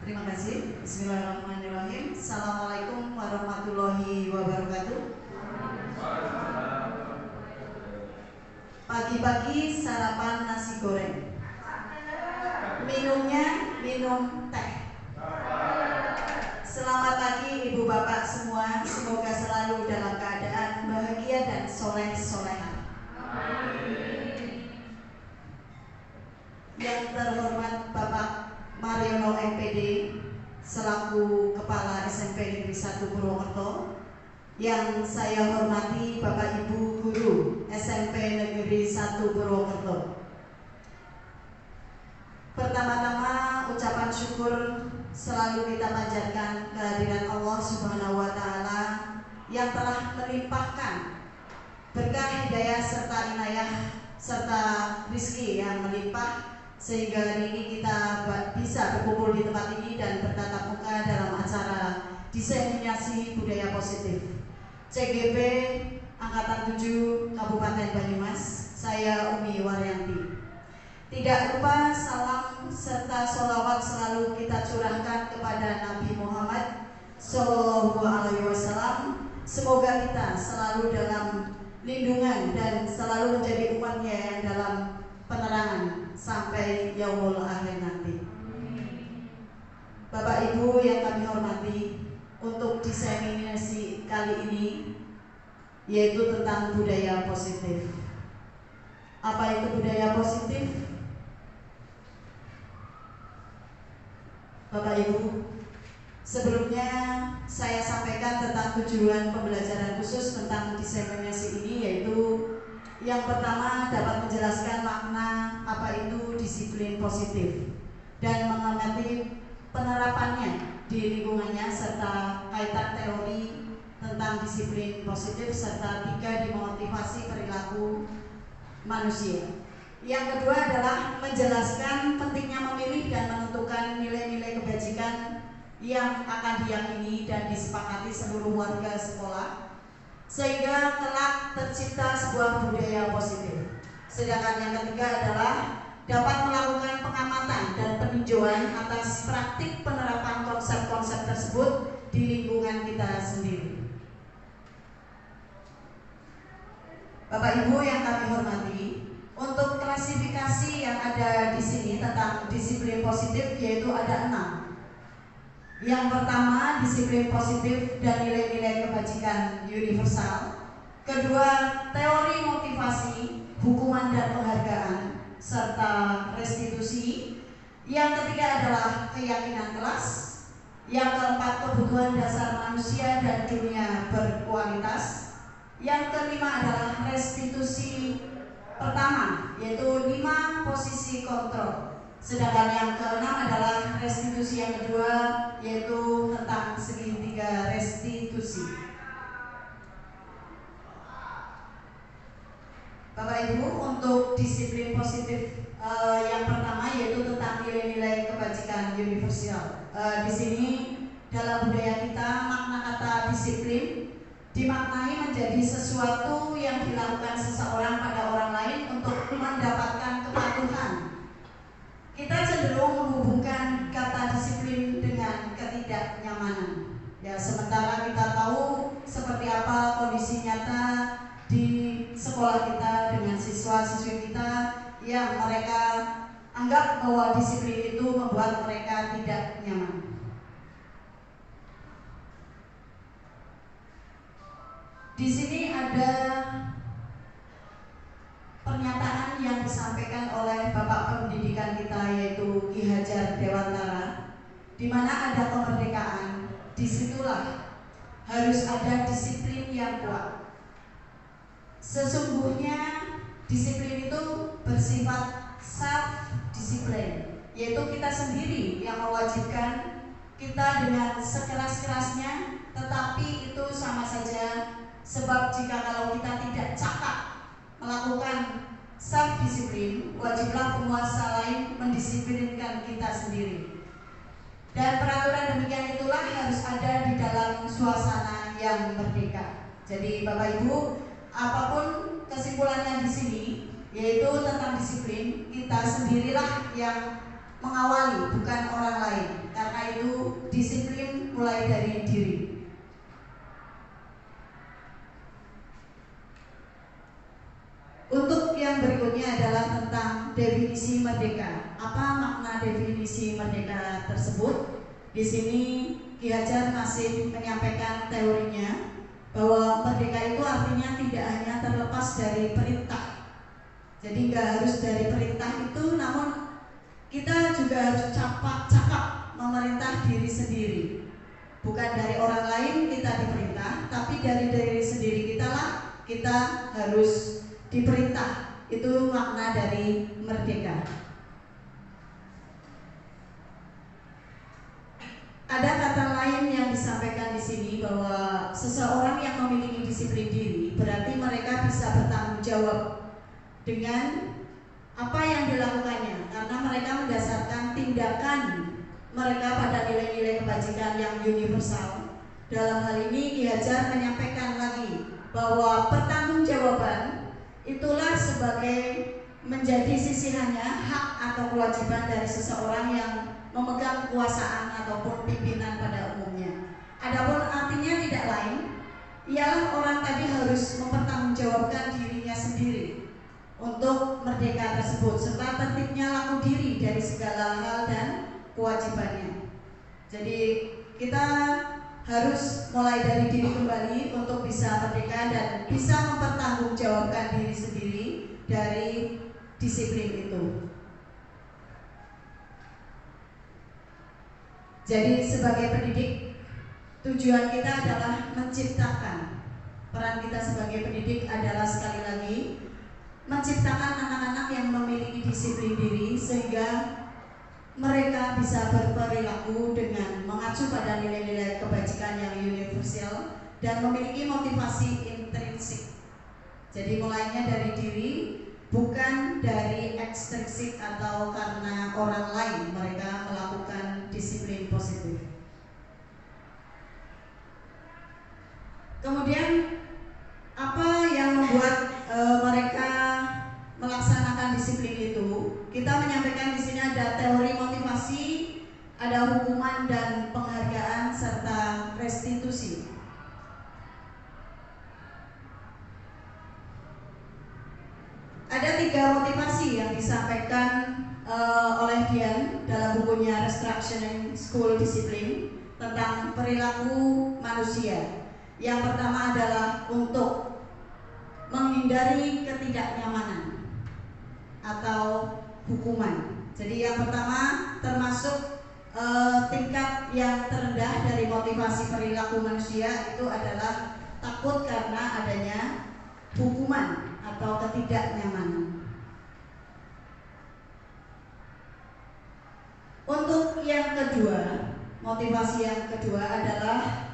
Terima kasih. Bismillahirrahmanirrahim. Assalamualaikum warahmatullahi wabarakatuh. Pagi-pagi sarapan nasi goreng. Minumnya minum teh. Selamat pagi Ibu Bapak semua. Semoga selalu dalam keadaan bahagia dan soleh-soleha. Yang terhormat Bapak Mariono MPD selaku Kepala SMP Negeri 1 Purwokerto, yang saya hormati Bapak Ibu Guru SMP Negeri 1 Purwokerto. Pertama-tama ucapan syukur selalu kita panjatkan kehadiran Allah Subhanahu wa Ta'ala yang telah melimpahkan berkah hidayah serta inayah serta rizki yang melimpah, sehingga hari ini kita bisa berkumpul di tempat ini dan bertatap muka dalam acara diseminasi budaya positif CGP Angkatan 7 Kabupaten Banyumas. Saya Umi Waryanti. Tidak lupa salam serta sholawat selalu kita curahkan kepada Nabi Muhammad Sallallahu Alaihi Wasallam. Semoga kita selalu dalam lindungan dan selalu menjadi umatnya yang dalam penerangan sampai yaumul akhir nanti. Bapak Ibu yang kami hormati, untuk diseminasi kali ini yaitu tentang budaya positif. Apa itu budaya positif? Bapak Ibu, sebelumnya saya sampaikan tentang tujuan pembelajaran khusus tentang diseminasi ini, yaitu yang pertama dapat menjelaskan makna apa itu disiplin positif dan mengamati penerapannya di lingkungannya serta kaitan teori tentang disiplin positif serta 3 dimotivasi perilaku manusia. Yang kedua adalah menjelaskan pentingnya memilih dan menentukan nilai-nilai kebajikan yang akan diyakini dan disepakati seluruh warga sekolah sehingga kelak tercipta sebuah budaya positif. Sedangkan yang ketiga adalah dapat melakukan pengamatan dan peninjauan atas praktik penerapan konsep-konsep tersebut di lingkungan kita sendiri. Bapak Ibu yang kami hormati, untuk klasifikasi yang ada di sini tentang disiplin positif yaitu ada 6. Yang pertama, disiplin positif dan nilai-nilai kebajikan universal. Kedua, teori motivasi, hukuman dan penghargaan, serta restitusi. Yang ketiga adalah keyakinan kelas. Yang keempat, kebutuhan dasar manusia dan dunia berkualitas. Yang kelima adalah restitusi pertama, yaitu 5 posisi kontrol. Sedangkan yang keenam adalah restitusi yang kedua, yaitu tentang segitiga restitusi. Bapak Ibu, untuk disiplin positif yang pertama yaitu tentang nilai-nilai kebajikan universal. Di sini dalam budaya kita makna kata disiplin dimaknai menjadi sesuatu yang dilakukan seseorang pada orang lain untuk mendapatkan kepatuhan. Kita cenderung menghubungkan kata disiplin dengan ketidaknyamanan. Ya, sementara kita tahu seperti apa kondisi nyata di sekolah kita dengan siswa-siswi kita yang mereka anggap bahwa disiplin itu membuat mereka tidak nyaman. Di sini ada pernyataan yang disampaikan oleh Bapak Pendidikan kita yaitu Ki Hajar Dewantara, di mana ada kemerdekaan, disitulah harus ada disiplin yang kuat. Sesungguhnya disiplin itu bersifat self-disiplin, yaitu kita sendiri yang mewajibkan kita dengan sekeras-kerasnya, tetapi itu sama saja. Sebab jika kalau kita tidak cakap melakukan self-disiplin, wajiblah penguasa lain mendisiplinkan kita sendiri. Dan peraturan demikian itulah harus ada di dalam suasana yang merdeka. Jadi Bapak Ibu, apapun kesimpulannya di sini, yaitu tentang disiplin, kita sendirilah yang mengawali, bukan orang lain. Karena itu disiplin mulai dari diri. Untuk yang berikutnya adalah tentang definisi merdeka. Apa makna definisi merdeka tersebut? Di sini Ki Hajar masih menyampaikan teorinya bahwa merdeka itu artinya tidak hanya terlepas dari perintah. Jadi nggak harus dari perintah itu, namun kita juga harus cakap memerintah diri sendiri. Bukan dari orang lain kita diperintah, tapi dari diri sendiri kita lah kita harus diperintah. Itu makna dari merdeka. Ada kata lain yang disampaikan di sini bahwa seseorang yang memiliki disiplin diri berarti mereka bisa bertanggung jawab dengan apa yang dilakukannya, karena mereka mendasarkan tindakan mereka pada nilai-nilai kebajikan yang universal. Dalam hal ini Ki Hajar menyampaikan lagi bahwa pertanggungjawaban itulah sebagai menjadi sisihannya hak atau kewajiban dari seseorang yang memegang kekuasaan ataupun pimpinan pada umumnya. Adapun artinya tidak lain, ialah orang tadi harus mempertanggungjawabkan dirinya sendiri untuk merdeka tersebut, serta tertibnya laku diri dari segala hal dan kewajibannya. Jadi kita harus mulai dari diri kembali untuk bisa merdeka dan bisa mempertanggungjawabkan diri sendiri dari disiplin itu. Jadi sebagai pendidik, tujuan kita adalah menciptakan. Peran kita sebagai pendidik adalah sekali lagi menciptakan anak-anak yang memiliki disiplin diri sehingga mereka bisa berperilaku dengan mengacu pada nilai-nilai kebajikan yang universal dan memiliki motivasi intrinsik. Jadi mulainya dari diri, bukan dari ekstrinsik atau karena orang lain mereka melakukan disiplin positif. Kemudian apa yang membuat mereka melaksanakan disiplin itu? Kita menyampaikan di sini ada teori motivasi, ada hukuman dan penghargaan serta restitusi. Ada 3 motivasi yang disampaikan oleh Dian dalam bukunya Restructuring School Discipline tentang perilaku manusia. Yang pertama adalah untuk menghindari ketidaknyamanan atau hukuman. Jadi yang pertama termasuk tingkat yang terendah dari motivasi perilaku manusia itu adalah takut karena adanya hukuman atau ketidaknyamanan. Untuk yang kedua, motivasi yang kedua adalah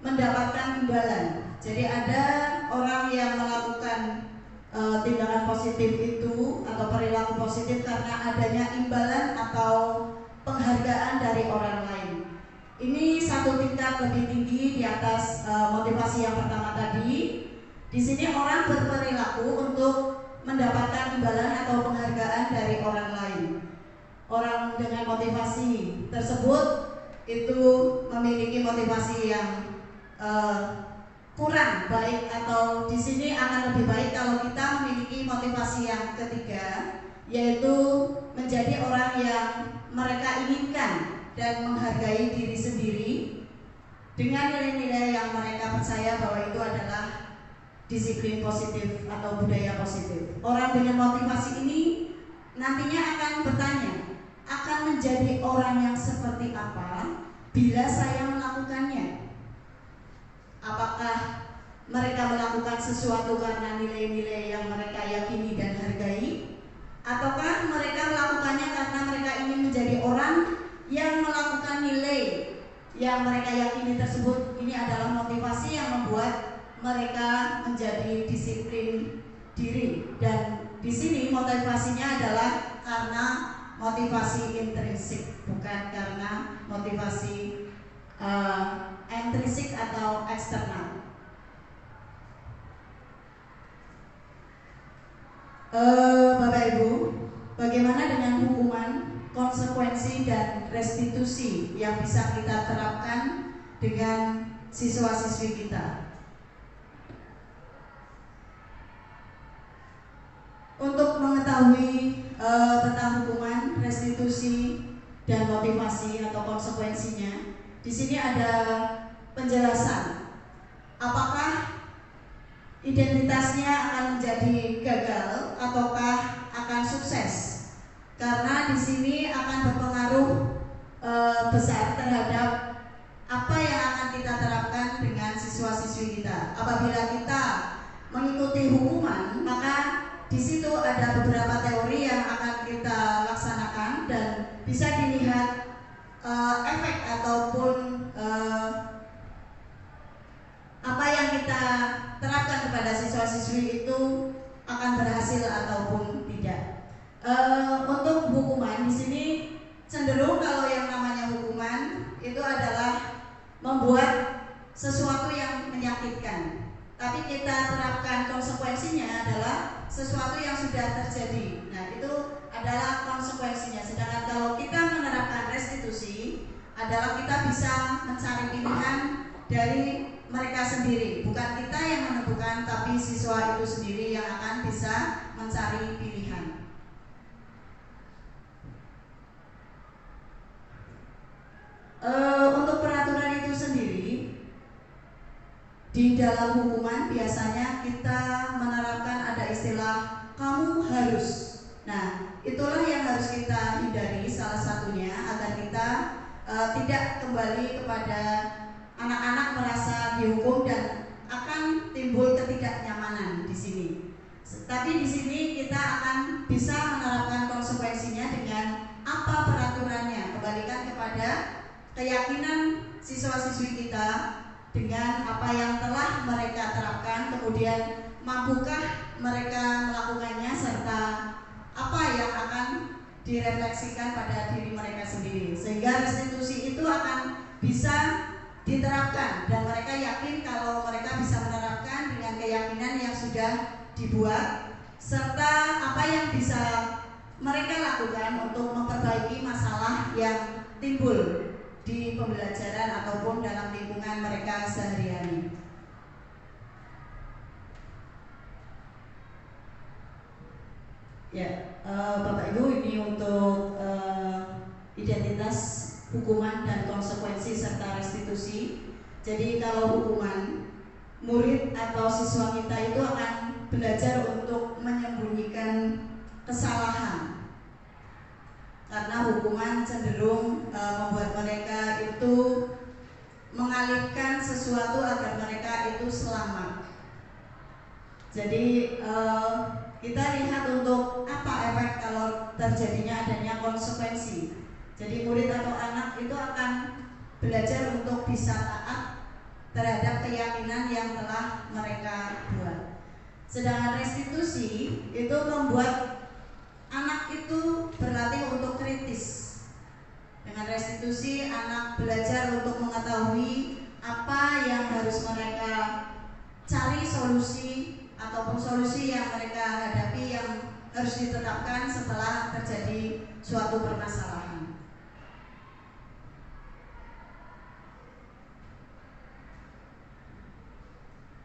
mendapatkan imbalan. Jadi ada orang yang melakukan tindakan positif itu atau perilaku positif karena adanya imbalan atau penghargaan dari orang lain. Ini satu tingkat lebih tinggi di atas motivasi yang pertama tadi. Di sini orang berperilaku untuk mendapatkan imbalan atau penghargaan dari orang lain. Orang dengan motivasi tersebut itu memiliki motivasi yang kurang baik, atau di sini akan lebih baik kalau kita memiliki motivasi yang ketiga, yaitu menjadi orang yang mereka inginkan dan menghargai diri sendiri dengan nilai-nilai yang mereka percaya bahwa itu adalah disiplin positif atau budaya positif. Orang dengan motivasi ini nantinya akan bertanya, akan menjadi orang yang seperti apa bila saya melakukannya? Apakah mereka melakukan sesuatu karena nilai-nilai yang mereka yakini dan hargai, ataukah mereka melakukannya karena mereka ingin menjadi orang yang melakukan nilai yang mereka yakini tersebut? Ini adalah motivasi yang membuat mereka menjadi disiplin diri, dan di sini motivasinya adalah karena motivasi intrinsik, bukan karena motivasi intrinsik atau eksternal. Bapak Ibu, bagaimana dengan hukuman? konsekuensi dan restitusi yang bisa kita terapkan dengan siswa-siswi kita. Untuk mengetahui tentang hukuman, restitusi, dan motivasi atau konsekuensinya, di sini ada penjelasan apakah identitasnya akan menjadi gagal ataukah akan sukses. Karena di sini akan berpengaruh besar terhadap apa yang akan kita terapkan dengan siswa-siswi kita. Apabila kita mengikuti hukuman, maka di situ ada beberapa teori yang akan kita laksanakan dan bisa dilihat efek ataupun apa yang kita terapkan kepada siswa-siswi itu akan berhasil ataupun tidak. Untuk hukuman di sini cenderung kalau yang namanya hukuman itu adalah membuat sesuatu yang menyakitkan. Tapi kita terapkan konsekuensinya adalah sesuatu yang sudah terjadi. Nah, itu adalah konsekuensinya. Sedangkan kalau kita menerapkan restitusi adalah kita bisa mencari pilihan dari mereka sendiri. Bukan kita yang menentukan, tapi siswa itu sendiri yang akan bisa mencari pilihan. Untuk peraturan itu sendiri, di dalam hukuman biasanya kita menerapkan ada istilah kamu harus. Nah, itulah yang harus kita hindari salah satunya agar kita tidak kembali kepada anak-anak merasa dihukum dan akan timbul ketidaknyamanan di sini. Tapi di sini kita akan bisa menerapkan konsekuensinya dengan apa peraturannya, kembalikan kepada keyakinan siswa-siswi kita dengan apa yang telah mereka terapkan, kemudian mampukah mereka melakukannya serta apa yang akan direfleksikan pada diri mereka sendiri, sehingga restitusi itu akan bisa diterapkan dan mereka yakin kalau mereka bisa menerapkan dengan keyakinan yang sudah dibuat serta apa yang bisa mereka lakukan untuk memperbaiki masalah yang timbul di pembelajaran ataupun dalam lingkungan mereka sehari-hari. Ya, Bapak Ibu, ini untuk identitas, hukuman dan konsekuensi serta restitusi. Jadi kalau hukuman, murid atau siswa kita itu akan belajar untuk menyembunyikan kesalahan. Karena hukuman cenderung membuat mereka itu mengalihkan sesuatu agar mereka itu selamat. Jadi kita lihat untuk apa efek kalau terjadinya adanya konsekuensi. Jadi murid atau anak itu akan belajar untuk bisa taat terhadap keyakinan yang telah mereka buat. Sedangkan restitusi itu membuat anak itu berlatih untuk kritis. Dengan restitusi, anak belajar untuk mengetahui apa yang harus mereka cari solusi ataupun solusi yang mereka hadapi yang harus ditetapkan setelah terjadi suatu permasalahan.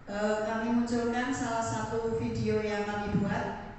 Kami munculkan salah satu video yang kami buat.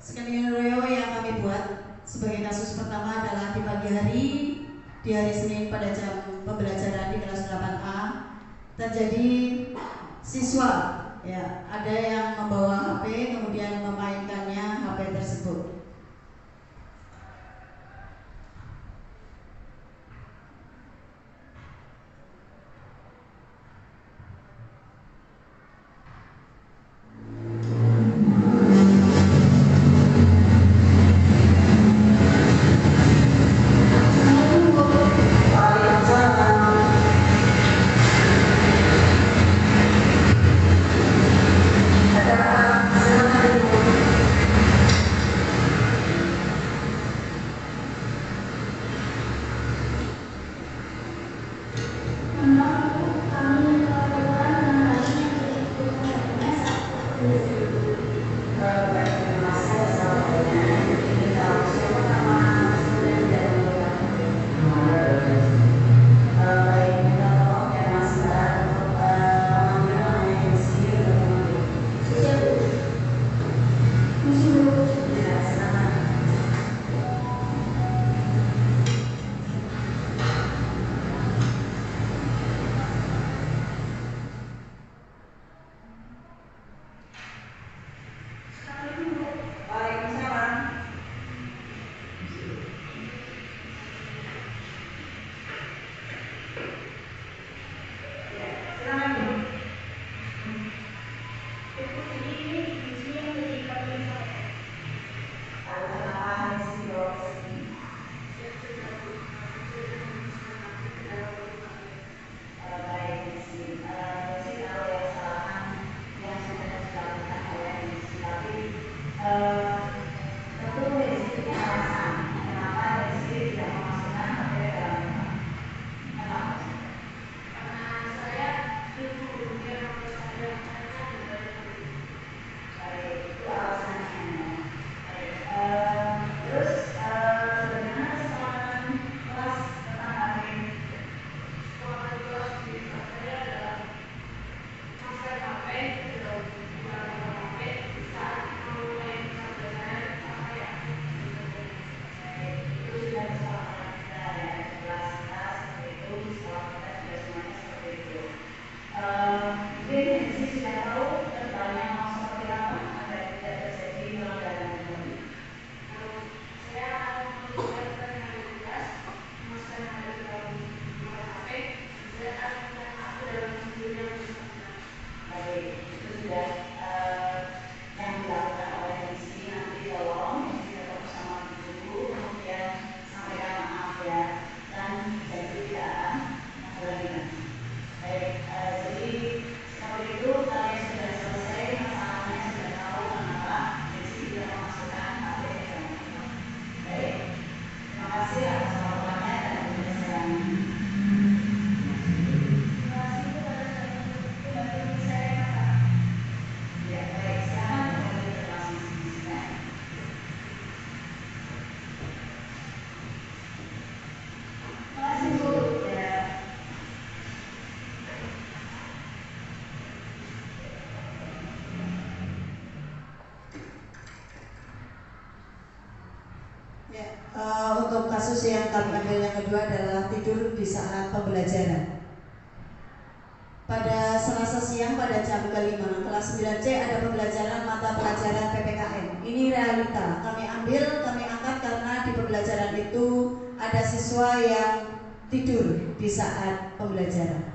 Skenario yang kami buat sebagai kasus pertama adalah di pagi hari, di hari Senin pada jam pembelajaran di kelas 8A terjadi siswa ya, ada yang membawa HP kemudian memainkannya HP tersebut. Untuk kasus yang kami ambil yang kedua adalah tidur di saat pembelajaran. Pada Selasa siang pada jam ke-5 kelas 9C ada pembelajaran mata pelajaran PPKN. Ini realita kami ambil, kami angkat karena di pembelajaran itu ada siswa yang tidur di saat pembelajaran.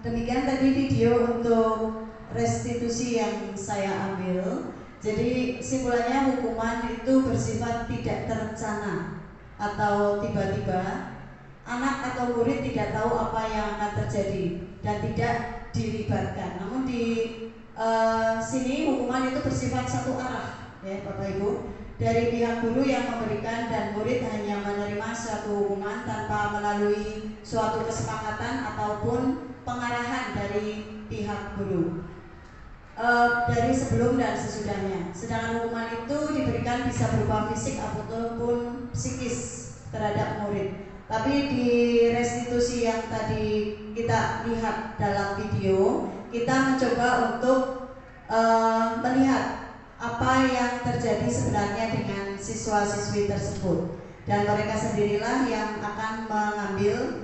Demikian tadi video untuk restitusi yang saya ambil. Jadi simpulannya hukuman itu bersifat tidak terencana atau tiba-tiba. Anak atau murid tidak tahu apa yang akan terjadi dan tidak dilibatkan. Namun di sini hukuman itu bersifat satu arah, ya Bapak Ibu. Dari pihak guru yang memberikan dan murid hanya menerima suatu hukuman tanpa melalui suatu kesepakatan ataupun pengarahan dari pihak guru dari sebelum dan sesudahnya. Sedangkan hukuman itu diberikan bisa berupa fisik ataupun psikis terhadap murid. Tapi di restitusi yang tadi kita lihat dalam video, kita mencoba untuk melihat apa yang terjadi sebenarnya dengan siswa-siswi tersebut, dan mereka sendirilah yang akan mengambil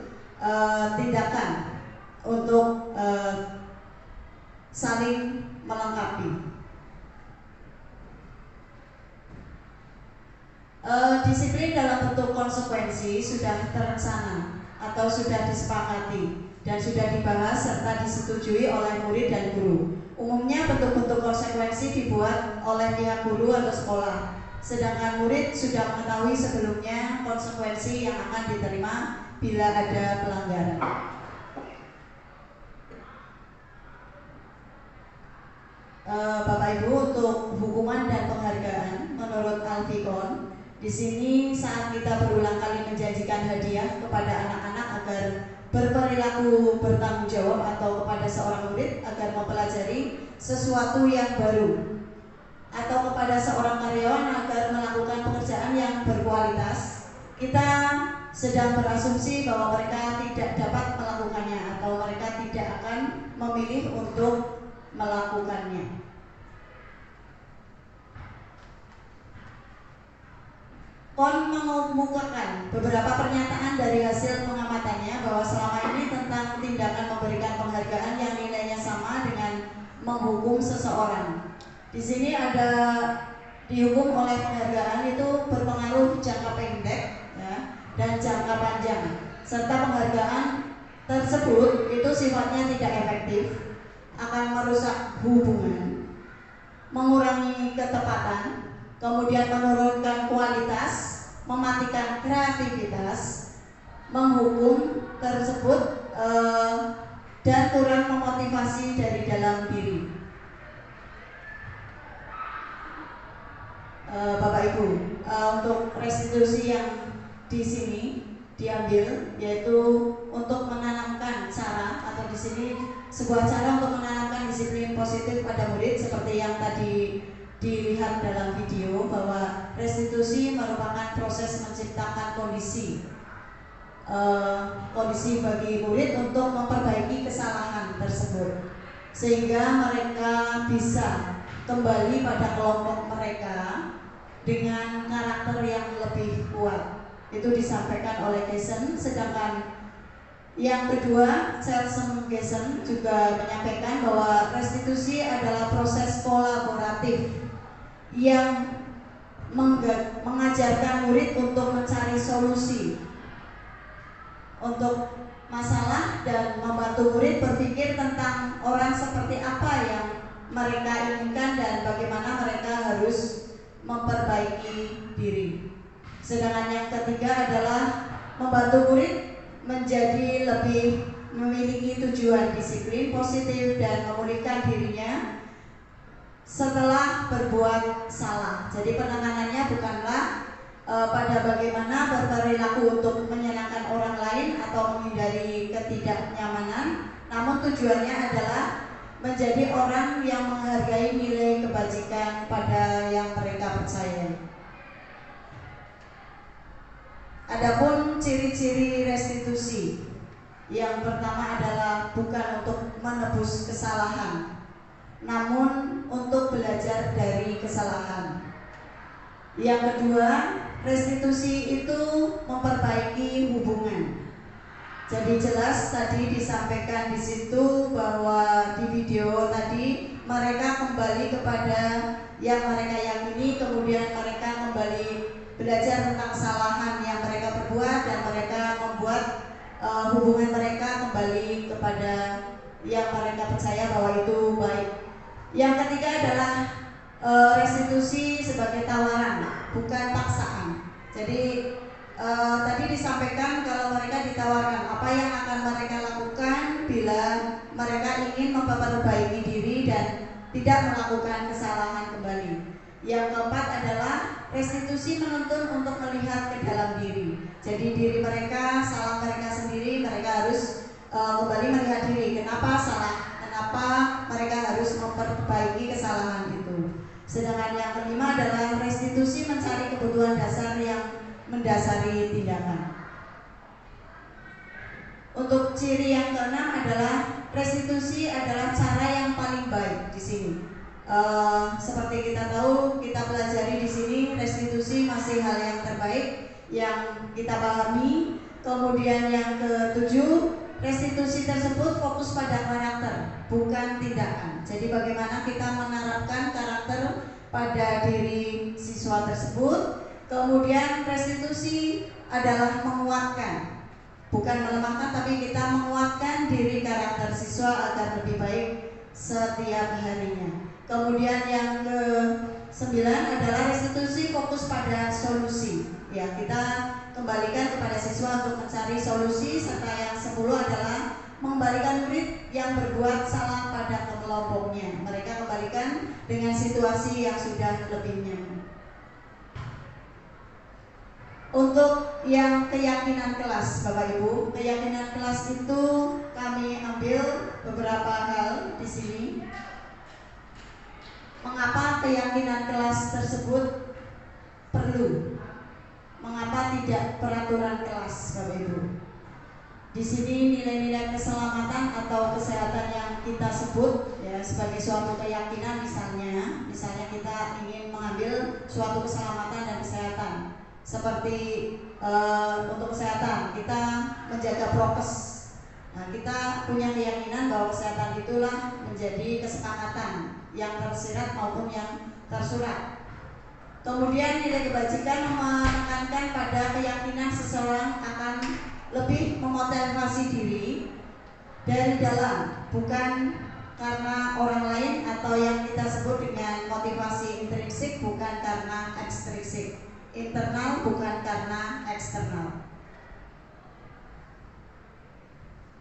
tindakan untuk saling melengkapi. Disiplin dalam bentuk konsekuensi sudah terencana atau sudah disepakati dan sudah dibahas serta disetujui oleh murid dan guru. Umumnya bentuk-bentuk konsekuensi dibuat oleh pihak guru atau sekolah, sedangkan murid sudah mengetahui sebelumnya konsekuensi yang akan diterima bila ada pelanggaran. Bapak Ibu, untuk hukuman dan penghargaan menurut Alfikon, di sini saat kita berulang kali menjanjikan hadiah kepada anak-anak agar berperilaku bertanggung jawab atau kepada seorang murid agar mempelajari sesuatu yang baru, atau kepada seorang karyawan agar kita sedang berasumsi bahwa mereka tidak dapat melakukannya atau mereka tidak akan memilih untuk melakukannya. KON mengemukakan beberapa pernyataan dari hasil pengamatannya bahwa selama ini tentang tindakan memberikan penghargaan yang nilainya sama dengan menghukum seseorang. Di sini ada dihukum oleh penghargaan itu berpengaruh jangka pendek ya, dan jangka panjang, serta penghargaan tersebut itu sifatnya tidak efektif, akan merusak hubungan, mengurangi ketepatan, kemudian menurunkan kualitas, mematikan kreativitas, menghukum tersebut dan kurang memotivasi dari dalam diri. Bapak Ibu, untuk restitusi yang di sini diambil yaitu untuk menanamkan cara, atau di sini sebuah cara untuk menanamkan disiplin positif pada murid seperti yang tadi dilihat dalam video, bahwa restitusi merupakan proses menciptakan kondisi bagi murid untuk memperbaiki kesalahan tersebut sehingga mereka bisa kembali pada kelompok mereka dengan karakter yang lebih kuat. Itu disampaikan oleh Gessen. Sedangkan yang kedua, Gessen juga menyampaikan bahwa restitusi adalah proses kolaboratif yang mengajarkan murid untuk mencari solusi untuk masalah dan membantu murid berpikir tentang orang seperti apa yang mereka inginkan dan bagaimana mereka harus memperbaiki diri. Sedangkan yang ketiga adalah membantu murid menjadi lebih memiliki tujuan disiplin positif dan memulihkan dirinya setelah berbuat salah. Jadi penekanannya bukanlah pada bagaimana berperilaku untuk menyenangkan orang lain atau menghindari ketidaknyamanan, namun tujuannya adalah menjadi orang yang menghargai nilai kebajikan pada yang mereka percaya. Adapun ciri-ciri restitusi, yang pertama adalah bukan untuk menebus kesalahan, namun untuk belajar dari kesalahan. Yang kedua, restitusi itu memperbaiki hubungan. Jadi jelas tadi disampaikan di situ bahwa di video tadi mereka kembali kepada yang mereka yakini, kemudian mereka kembali belajar tentang kesalahan yang mereka perbuat dan mereka membuat hubungan mereka kembali kepada yang mereka percaya bahwa itu baik. Yang ketiga adalah restitusi sebagai tawaran, bukan paksaan. Jadi tadi disampaikan kalau mereka ditawarkan apa yang akan mereka lakukan bila mereka ingin memperbaiki diri dan tidak melakukan kesalahan kembali. Yang keempat adalah restitusi menuntun untuk melihat ke dalam diri. Jadi diri mereka, salah mereka sendiri, mereka harus kembali melihat diri. Kenapa salah? Kenapa mereka harus memperbaiki kesalahan itu? Sedangkan yang kelima adalah restitusi mencari kebutuhan dasar yang mendasari tindakan. Untuk ciri yang keenam adalah restitusi adalah cara yang paling baik di sini. Seperti kita tahu, kita pelajari di sini restitusi masih hal yang terbaik yang kita pahami. Kemudian yang ketujuh, restitusi tersebut fokus pada karakter, bukan tindakan. Jadi bagaimana kita menerapkan karakter pada diri siswa tersebut. Kemudian restitusi adalah menguatkan, bukan melemahkan, tapi kita menguatkan diri karakter siswa agar lebih baik setiap harinya. Kemudian yang ke-9 adalah restitusi fokus pada solusi. Ya, kita kembalikan kepada siswa untuk mencari solusi. Serta yang 10 adalah mengembalikan murid yang berbuat salah pada kelompoknya. Mereka kembalikan dengan situasi yang sudah lebih nyaman. Untuk yang keyakinan kelas, Bapak Ibu, keyakinan kelas itu kami ambil beberapa hal di sini. Mengapa keyakinan kelas tersebut perlu? mengapa tidak peraturan kelas, Bapak Ibu? Di sini nilai-nilai keselamatan atau kesehatan yang kita sebut ya sebagai suatu keyakinan, misalnya kita ingin mengambil suatu keselamatan dan kesehatan. Seperti untuk kesehatan kita menjaga prokes. Nah, kita punya keyakinan bahwa kesehatan itulah menjadi kesepakatan yang tersirat maupun yang tersurat. Kemudian nilai kebajikan menekankan pada keyakinan seseorang akan lebih memotivasi diri dari dalam, bukan karena orang lain, atau yang kita sebut dengan motivasi intrinsik bukan karena ekstrinsik, internal bukan karena eksternal.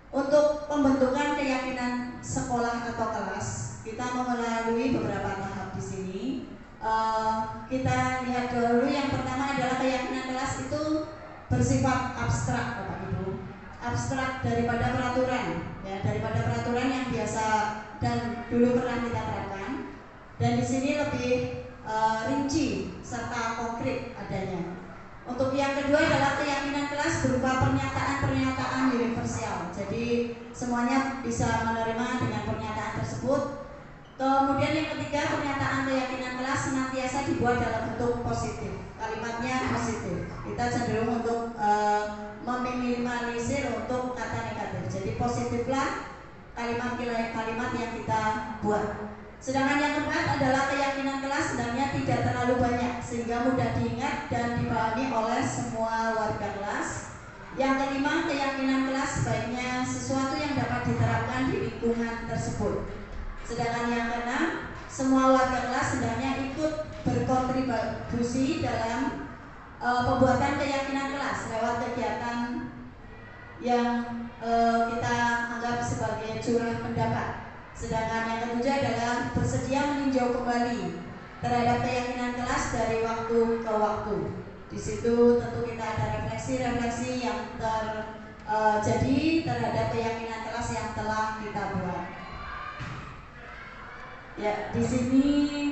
Untuk pembentukan keyakinan sekolah atau kelas, kita melalui beberapa tahap di sini. Kita lihat dulu, yang pertama adalah keyakinan kelas itu bersifat abstrak, Bapak Ibu. Abstrak daripada peraturan, ya, daripada peraturan yang biasa dan dulu pernah kita terapkan. Dan di sini lebih rinci serta konkret adanya. Untuk yang kedua adalah keyakinan kelas berupa pernyataan-pernyataan universal. Jadi semuanya bisa menerima dengan pernyataan tersebut. Kemudian yang ketiga, pernyataan keyakinan kelas senantiasa dibuat dalam bentuk positif. Kalimatnya positif. Kita cenderung untuk meminimalisir untuk kata negatif. Jadi positiflah kalimat yang kita buat. Sedangkan yang keempat adalah keyakinan kelas sebenarnya tidak terlalu banyak sehingga mudah diingat dan dipahami oleh semua warga kelas. Yang kelima, keyakinan kelas sebaiknya sesuatu yang dapat diterapkan di lingkungan tersebut. Sedangkan yang keenam, semua warga kelas sebenarnya ikut berkontribusi dalam pembuatan keyakinan kelas lewat kegiatan yang kita anggap sebagai curah pendapat. Sedangkan yang ketujuh adalah bersedia meninjau kembali terhadap keyakinan kelas dari waktu ke waktu. Di situ tentu kita ada refleksi-refleksi yang terjadi terhadap keyakinan kelas yang telah kita buat. Ya, di sini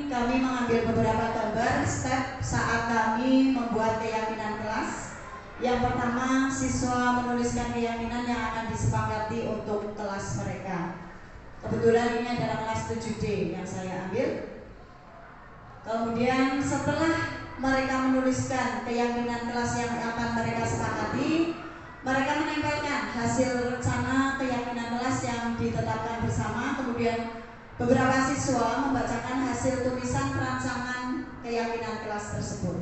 kami mengambil beberapa gambar step saat kami membuat keyakinan kelas. Yang pertama, siswa menuliskan keyakinan yang akan disepakati untuk kelas mereka. Kebetulan ini adalah kelas 7D yang saya ambil. Kemudian setelah mereka menuliskan keyakinan kelas yang akan mereka sepakati, mereka menempelkan hasil rencana keyakinan kelas yang ditetapkan bersama. Kemudian beberapa siswa membacakan hasil tulisan rancangan keyakinan kelas tersebut.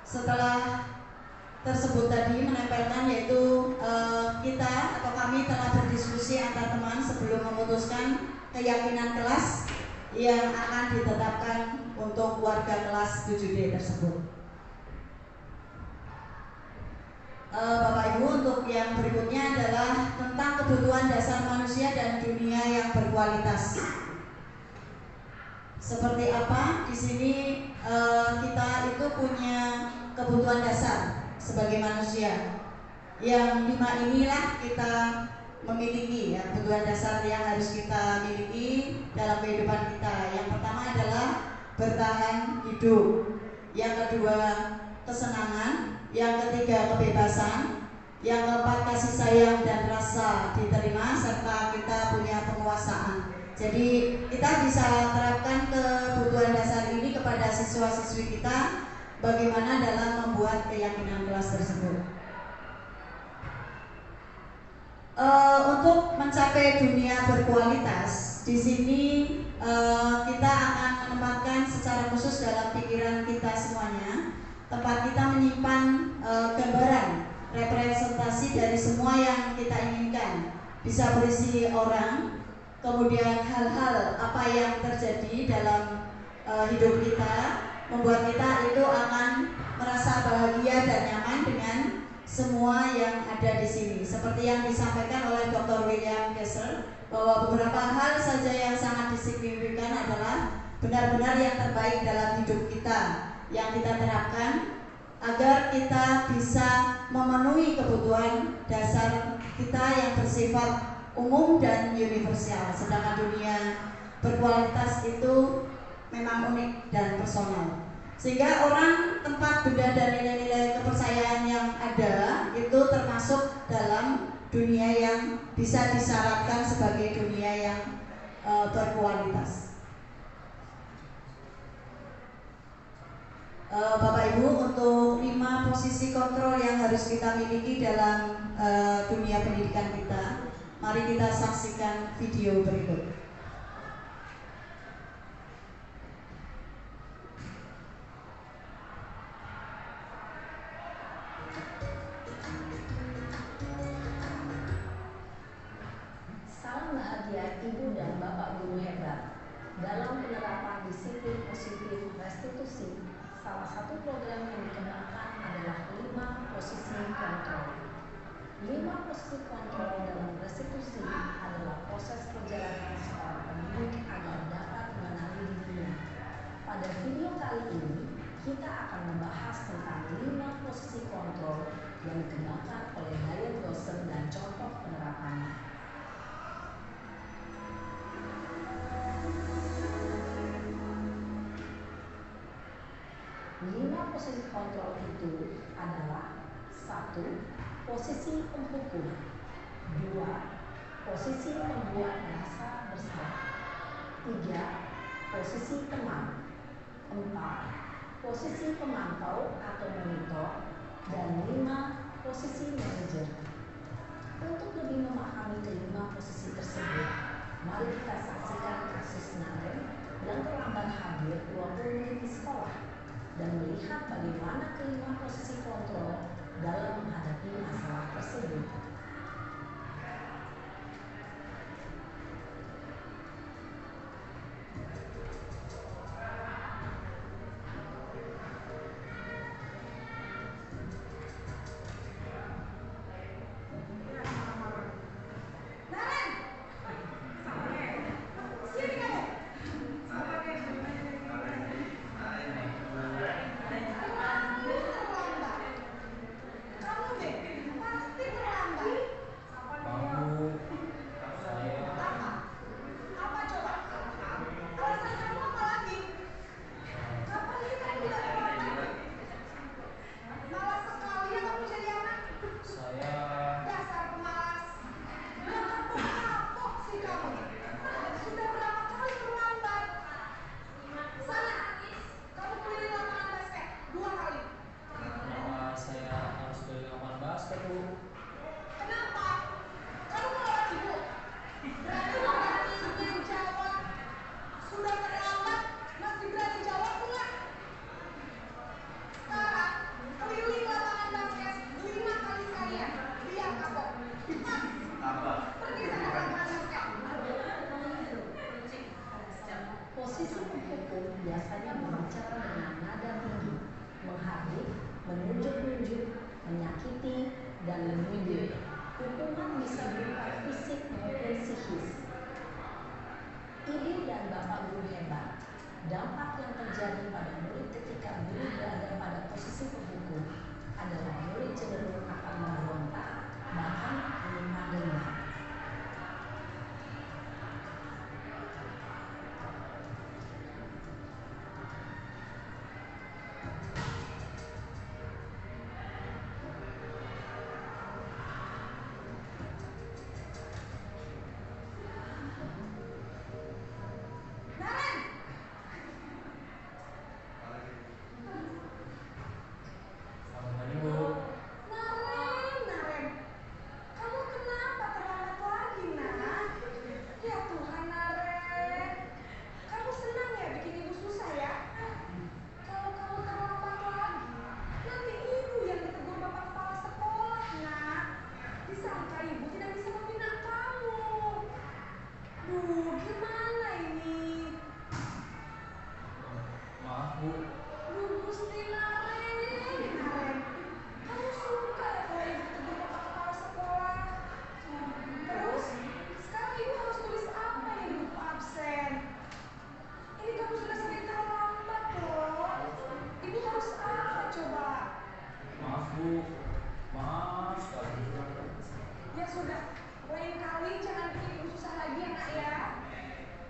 Setelah tersebut tadi menempelkan, yaitu kita atau kami telah berdiskusi antar teman sebelum memutuskan keyakinan kelas yang akan ditetapkan untuk warga kelas 7D tersebut. Bapak Ibu, untuk yang berikutnya adalah tentang kebutuhan dasar manusia dan dunia yang berkualitas. Seperti apa? Di sini kita itu punya kebutuhan dasar sebagai manusia. Yang 5 inilah kita memiliki, ya, kebutuhan dasar yang harus kita miliki dalam kehidupan kita. Yang pertama adalah bertahan hidup. Yang kedua, kesenangan. Yang ketiga, kebebasan. Yang keempat, kasih sayang dan rasa diterima, serta kita punya penguasaan. Jadi kita bisa terapkan kebutuhan dasar ini kepada siswa-siswi kita bagaimana dalam membuat keyakinan kelas tersebut. Untuk mencapai dunia berkualitas, di sini kita akan menempatkan secara khusus dalam pikiran kita semuanya tempat kita menyimpan gambaran representasi dari semua yang kita inginkan. Bisa berisi orang, kemudian hal-hal apa yang terjadi dalam hidup kita, membuat kita itu akan merasa bahagia dan nyaman dengan semua yang ada di sini. Seperti yang disampaikan oleh Dr. William Kessler, bahwa beberapa hal saja yang sangat signifikan adalah benar-benar yang terbaik dalam hidup kita yang kita terapkan agar kita bisa memenuhi kebutuhan dasar kita yang bersifat umum dan universal. Sedangkan dunia berkualitas itu memang unik dan personal. Sehingga orang, tempat, benda, dan nilai-nilai kepercayaan yang ada itu termasuk dalam dunia yang bisa disyaratkan sebagai dunia yang berkualitas. Bapak Ibu, untuk 5 posisi kontrol yang harus kita miliki dalam dunia pendidikan kita, mari kita saksikan video berikut. Salam bahagia Ibu dan Bapak Guru hebat. Dalam penerapan disiplin positif restitusi, salah satu program yang dikembangkan adalah 5 posisi kontrol. 5 posisi kontrol dalam restitusi adalah proses perjalanan seorang pendidik agar dapat mengenali dirinya. Pada video kali ini, kita akan membahas tentang 5 posisi kontrol yang dikembangkan oleh Diane Grosser dan contoh penerapannya. 5 posisi kontrol itu adalah: 1. Posisi penghukum. 2. Posisi pembuat merasa bersalah. 3. Posisi teman. 4. Posisi pemantau atau monitor. Dan 5. Posisi manajer. Untuk lebih memahami kelima posisi tersebut, mari kita saksikan kasus Naren yang terlambat hadir 20 menit di sekolah dan melihat bagaimana kelima posisi kontrol dalam menghadapi masalah tersebut.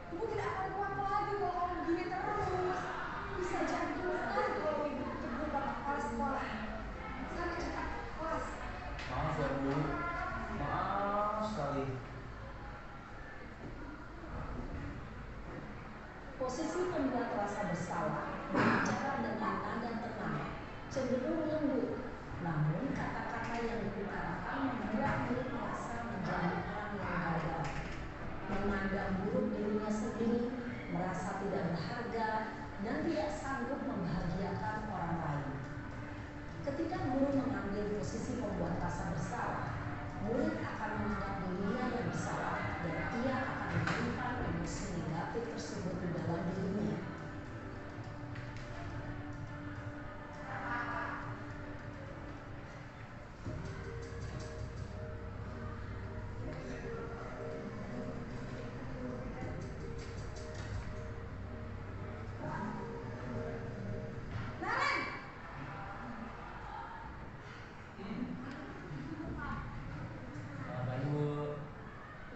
Ibu tidak akan kuat lagi kalau kamu begini terus. Bisa jantung posisi pembuat rasa bersalah, murid akan menganggap dirinya yang bersalah dan ia akan menyimpan emosi negatif tersebut di dalam dirinya.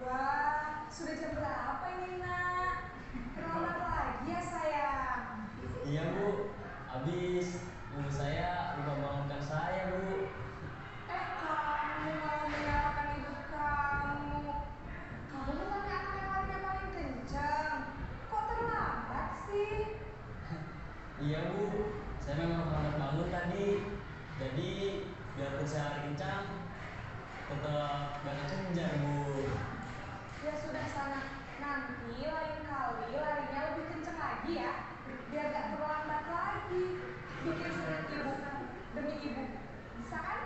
Wah, sudah jam berapa ini, Nak? Terlambat lagi ya, sayang? Iya Bu, habis ibu saya lupa bangunkan saya Bu. Kamu malah menyalahkan ibu kamu. Kamu bukannya anak yang larinya paling kencang. Kok terlambat sih? Iya Bu, saya memang terlambat bangun tadi. Jadi biarpun saya lari kencang, tetap gak kekejar Bu. Ya sudah sana. Nanti lain kali larinya lebih kencang lagi ya. Biar gak terlambat lagi. Bikin surat ibu demi ibu. Bisa kan?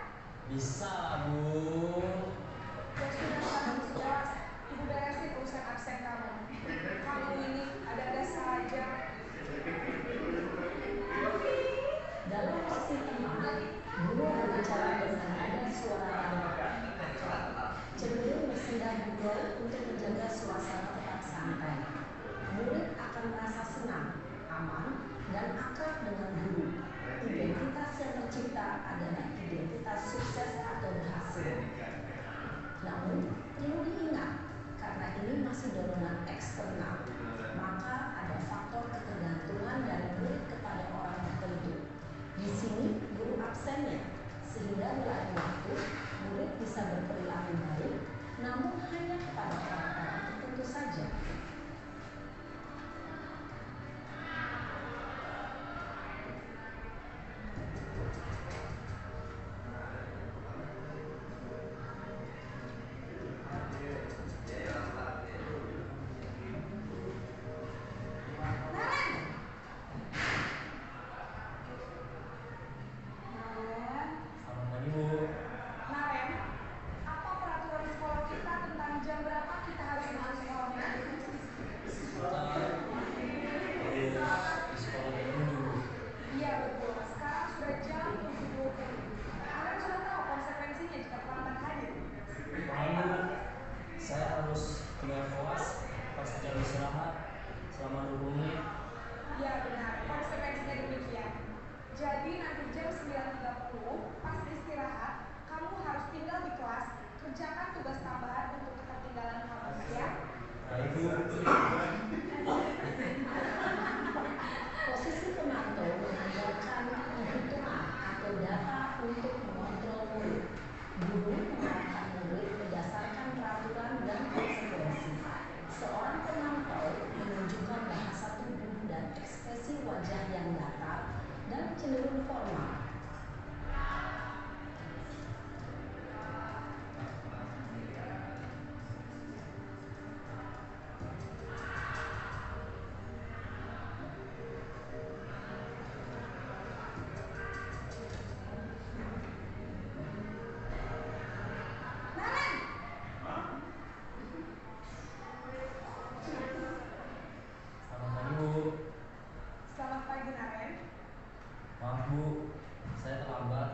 Bisa lah Bu. Ya sudah sana jelas. Ibu beresin urusan absen kamu. Kamu ini ada-ada saja. Dalam posisi tenang, guru berbicara dengan nada suara rendah, cenderung bersendah gurau untuk menjaga suasana tetap santai. Murid akan merasa senang, aman, dan akrab dengan guru. Identitas yang tercipta adalah identitas sukses atau berhasil. Namun, perlu diingat, karena ini masih dorongan eksternal, maka ada faktor ketergantungan dari murid kepada orang tertentu. Di sini guru absennya, sehingga melalui waktu murid bisa berperilaku baik, namun hanya kepada orang-orang tertentu saja. Naren, Selamat pagi Bu. Naren, apa peraturan sekolah kita tentang jam berapa kita harus masuk sekolahnya? Kita di sekolah dulu. Iya betul, sekarang sudah jam 7.20. Kalian sudah tahu konsekuensinya jika terlambat hadir? Lalu saya harus tinggal kelas pas jam istirahat selama 20 menit. Iya benar, konsekuensinya demikian. Jadi nanti jam 9.30 pas istirahat, kamu harus tinggal di kelas, kerjakan tugas tambahan untuk ketertinggalan kamu ya. Baik Bu. Posisi pemantau mengandalkan penghitungan atau data untuk mengontrol murid. Guru mengarahkan murid berdasarkan peraturan dan konsekuensi. Seorang pemantau menunjukkan bahasa tubuh dan ekspresi wajah yang datar dan cenderung formal. Selamat pagi Bu. Selamat pagi Naren. Maaf Bu, saya terlambat.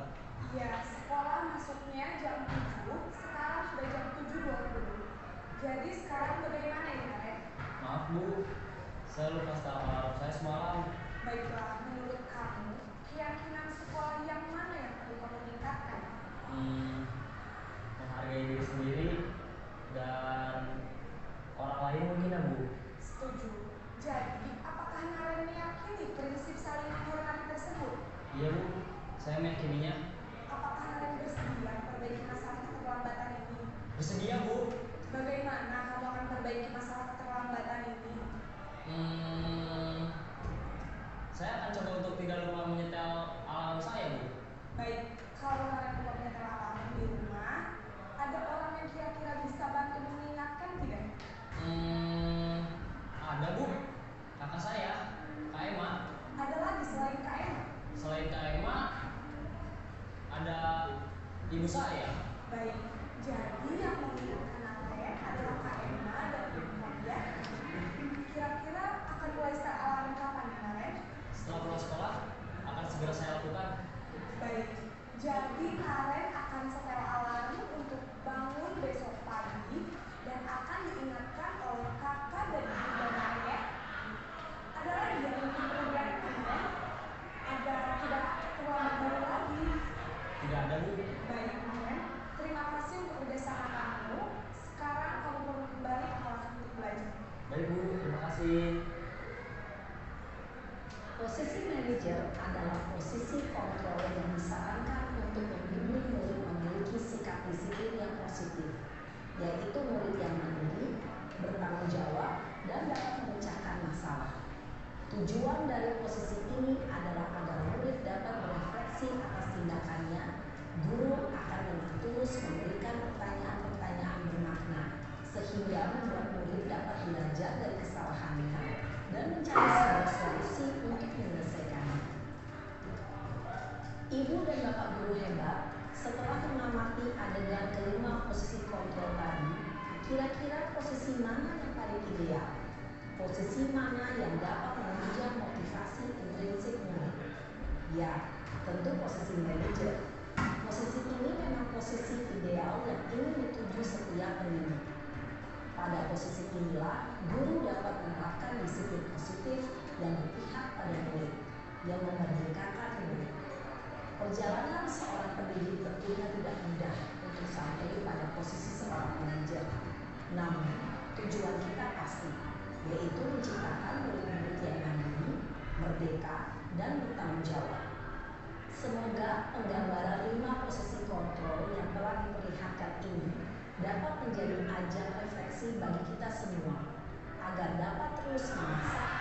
Iya, sekolah masuknya jam 7, sekarang sudah jam 7.20. Jadi sekarang bagaimana ini Naren? Maaf Bu, saya lupa setel alarm saya semalam. Baiklah, menurut kamu, keyakinan sekolah yang mana yang perlu kamu tingkatkan? Menghargai diri sendiri dan orang lain mungkin ya Bu. Setuju. Jadi, apakah Naren meyakini prinsip saling menghormati tersebut? Iya Bu, saya meyakininya. Apakah Naren bersedia memperbaiki masalah keterlambatan ini? Bersedia Bu. Bagaimana kamu akan perbaiki masalah keterlambatan ini? Saya akan coba untuk tidak lupa menyetel alarm saya Bu. Baik, kalau Naren lupa menyetel alarm di rumah, ada orang yang kira-kira bisa bantu mengingatkan tidak? Ada Bu, kakak saya, Kak Emma. Ada lagi selain KM? Selain Kak Emma, ada ibu saya. Baik, jadi yang menginginkan Aren adalah Kak Emma dan Ibu Nadia. Kira-kira akan mulai start alarm kapan, Aren? Setelah pulang sekolah, akan segera saya lakukan. Baik, jadi Aren akan setel alarm untuk bangun besok pagi dan akan diingatkan oleh kakak dan ibu dan ayah. Ada lagi yang ingin perlu diingatkan? Agar tidak terlambat baru lagi. Tidak ada, Bu. Baik, Aren. Terima kasih untuk kerjasama kamu. Sekarang kamu perlu kembali ke kelas untuk belajar. Baik, Bu. Terima kasih. Posisi manajer adalah posisi kontrol yang disarankan untuk membimbing murid memiliki sikap disiplin yang positif, yaitu murid yang mandiri, bertanggung jawab, dan dapat memecahkan masalah. Tujuan dari posisi ini adalah agar murid dapat berefleksi atas tindakannya. Guru akan dengan tulus memberikan pertanyaan-pertanyaan bermakna, sehingga membuat murid dapat belajar dari kesalahannya dan mencari sebuah solusi untuk menyelesaikannya. Ibu dan Bapak guru hebat, setelah mengamati adegan kelima posisi kontrol tadi, kira-kira posisi mana yang paling ideal? Posisi mana yang dapat menunjang motivasi intrinsik murid? Ya, tentu posisi manajer. Posisi ini memang posisi ideal yang ingin dituju setiap pendidik. Pada posisi inilah, guru dapat menerapkan disiplin positif yang berpihak pada murid, yang memerdekakan murid. Perjalanan seorang pendidik tentunya tidak mudah untuk sampai pada posisi seorang manajer. Namun, tujuan kita pasti, yaitu menciptakan murid-murid yang mandiri, merdeka, dan bertanggung jawab. Semoga penggambaran 5 posisi kontrol yang telah diperlihatkan ini dapat menjadi ajang refleksi bagi kita semua, agar dapat terus mengasah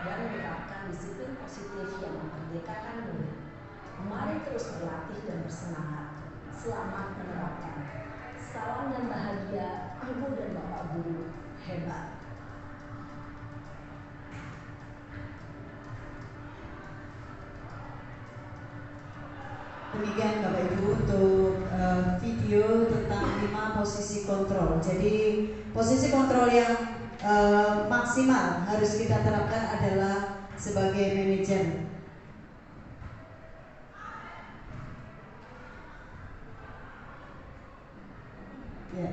dan menerapkan disiplin positif yang memerdekakan murid. Mari terus berlatih dan bersemangat. Selamat menerapkan. Salam dan bahagia, Ibu dan Bapak guru hebat. Demikian Bapak Ibu untuk video tentang 5 posisi kontrol. Jadi posisi kontrol yang maksimal harus kita terapkan adalah sebagai manajer. Ya,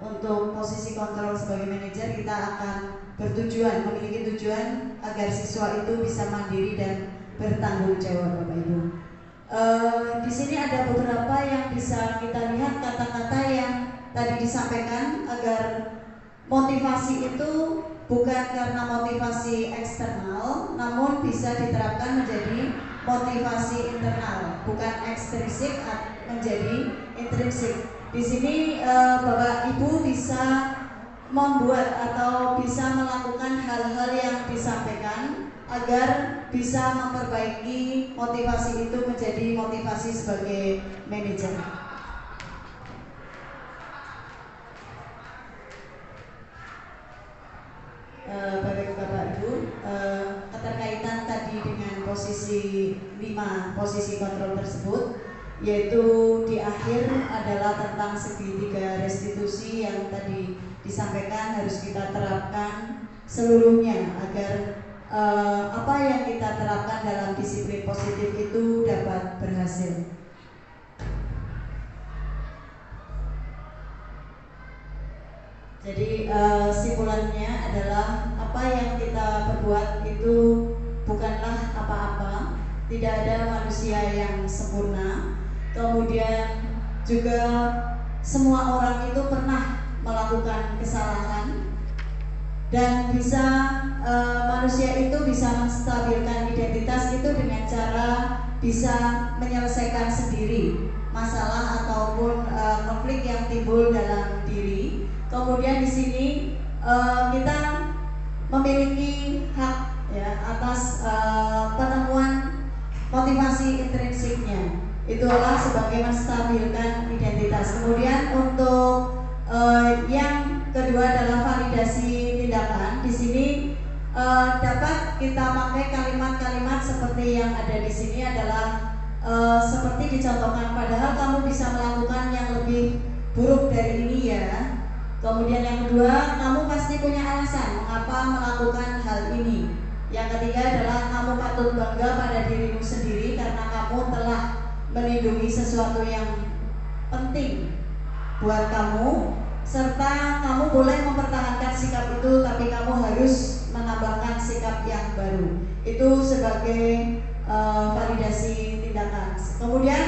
untuk posisi kontrol sebagai manajer kita akan memiliki tujuan agar siswa itu bisa mandiri dan bertanggung jawab, Bapak Ibu. Di sini ada beberapa yang bisa kita lihat kata-kata yang tadi disampaikan agar motivasi itu bukan karena motivasi eksternal, namun bisa diterapkan menjadi motivasi internal, bukan ekstrinsik menjadi intrinsik. Di sini Bapak Ibu bisa membuat atau bisa melakukan hal-hal yang disampaikan agar bisa memperbaiki motivasi itu menjadi motivasi sebagai manajer. Bapak Ibu, keterkaitan tadi dengan posisi 5 posisi kontrol tersebut, yaitu di akhir adalah tentang segitiga restitusi yang tadi disampaikan harus kita terapkan seluruhnya agar apa yang kita terapkan dalam disiplin positif itu dapat berhasil. Jadi simpulannya adalah apa yang kita perbuat itu bukanlah apa-apa, tidak ada manusia yang sempurna. Kemudian juga semua orang itu pernah melakukan kesalahan dan manusia itu bisa menstabilkan identitas itu dengan cara bisa menyelesaikan sendiri masalah ataupun konflik yang timbul dalam diri. Kemudian di sini kita memiliki hak ya atas penemuan motivasi intrinsiknya. Itulah sebagai menstabilkan identitas. Kemudian untuk yang kedua adalah validasi tindakan. Di sini dapat kita pakai kalimat-kalimat seperti yang ada di sini adalah seperti dicontohkan, padahal kamu bisa melakukan yang lebih buruk dari ini ya. Kemudian yang kedua, kamu pasti punya alasan mengapa melakukan hal ini. Yang ketiga adalah kamu patut bangga pada dirimu sendiri karena kamu telah melindungi sesuatu yang penting buat kamu, serta kamu boleh mempertahankan sikap itu, tapi kamu harus menambahkan sikap yang baru. Itu sebagai validasi tindakan. Kemudian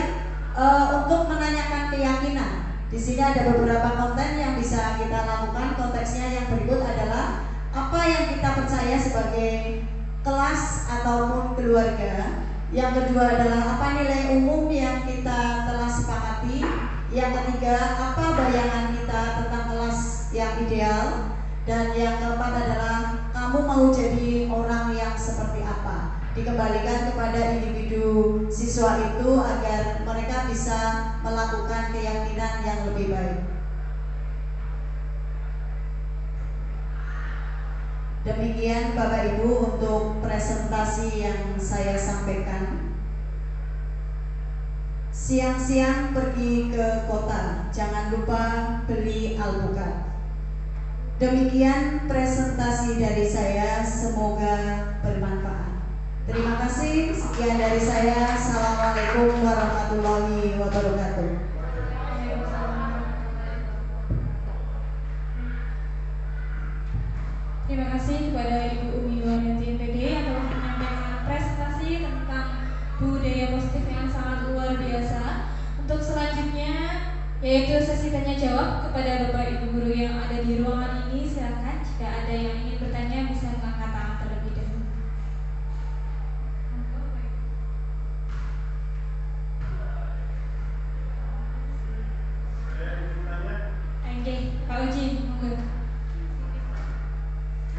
untuk menanyakan keyakinan, di sini ada beberapa konten yang bisa kita lakukan. Konteksnya yang berikut adalah apa yang kita percaya sebagai kelas ataupun keluarga. Yang kedua adalah apa nilai umum yang kita telah sepakati. Yang ketiga, apa bayangan kita tentang kelas yang ideal. Dan yang keempat adalah kamu mau jadi orang yang seperti apa. Dikembalikan kepada individu siswa itu agar mereka bisa melakukan keyakinan yang lebih baik. Demikian Bapak Ibu untuk presentasi yang saya sampaikan. Siang-siang pergi ke kota, jangan lupa beli alpukat. Demikian presentasi dari saya, semoga bermanfaat. Terima kasih, sekian dari saya. Assalamualaikum warahmatullahi wabarakatuh. Terima kasih kepada Ibu Umi Wariati MPD yang telah menyampaikan presentasi tentang budaya positif yang sangat luar biasa. Untuk selanjutnya yaitu sesi tanya jawab kepada Bapak Ibu guru yang ada di ruangan ini. Silakan jika ada yang ingin bertanya bisa angkat tangan terlebih dahulu. Oke, Pak Uji, monggo.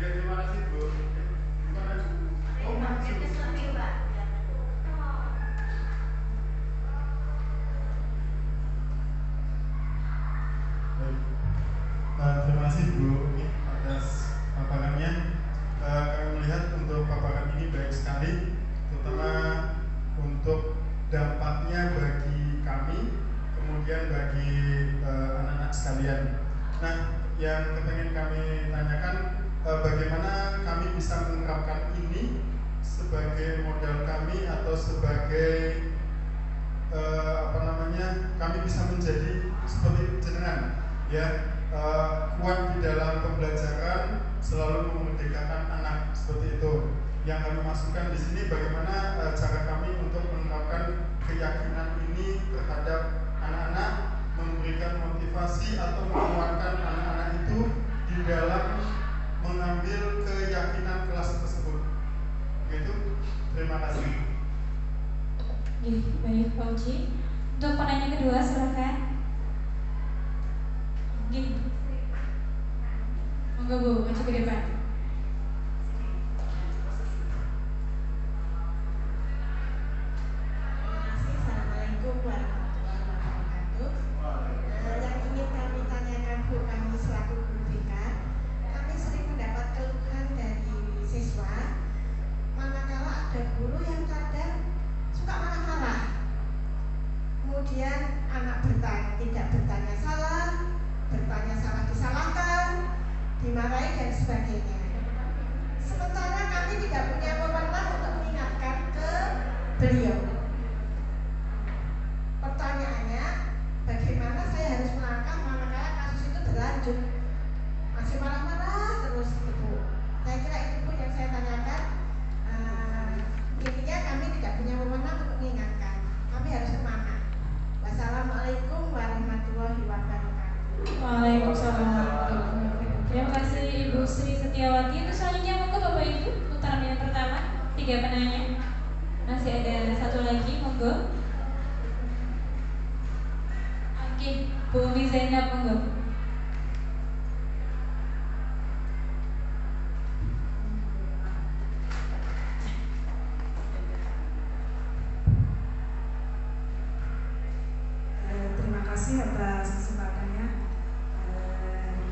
Terima kasih Bu. Gimana Bu? Oh, masih. Terima kasih Bu atas paparannya. Kami melihat untuk paparan ini baik sekali, terutama untuk dampaknya bagi kami, kemudian bagi anak-anak sekalian. Nah, yang kepengen kami tanyakan, bagaimana kami bisa menerapkan ini sebagai modal kami atau sebagai kami bisa menjadi seperti jenengan ya, kuat di dalam pembelajaran, selalu memerdekakan anak seperti itu. Yang kami masukkan di sini bagaimana cara kami untuk menerapkan keyakinan ini terhadap anak-anak, memberikan motivasi atau menguatkan anak-anak itu di dalam mengambil keyakinan kelas tersebut. Begitu. Terima kasih. Baik Pak Uji. Untuk penanya kedua silakan. Monggo Bu, maju ke depan. Assalamualaikum warahmatullahi wabarakatuh. Yang ingin kami tanyakan Bu, kami selaku guru BK, kami sering mendapat keluhan dari siswa, manakala ada guru yang kadang suka marah-marah. Kemudian anak tidak bertanya salah disalahkan, dimarahi dan sebagainya. Sementara kami tidak punya wewenang untuk mengingatkan ke beliau. Pertanyaannya, bagaimana saya harus melangkah manakala kasus itu berlanjut? Masih marah-marah terus Ibu. Saya kira itu pun yang saya tanyakan. Intinya kami tidak punya wewenang untuk mengingatkan. Kami harus kemana? Wassalamualaikum warahmatullahi wabarakatuh. Waalaikumsalam warahmatullahi wabarakatuh. Terima kasih Ibu Sri Setiawati. Itu selanjutnya monggo Bapak Ibu, putaran yang pertama, 3 penanya. Masih ada satu lagi, monggo. Oke, Bu Umi Zainab, monggo. Terima kasih atas kesempatannya.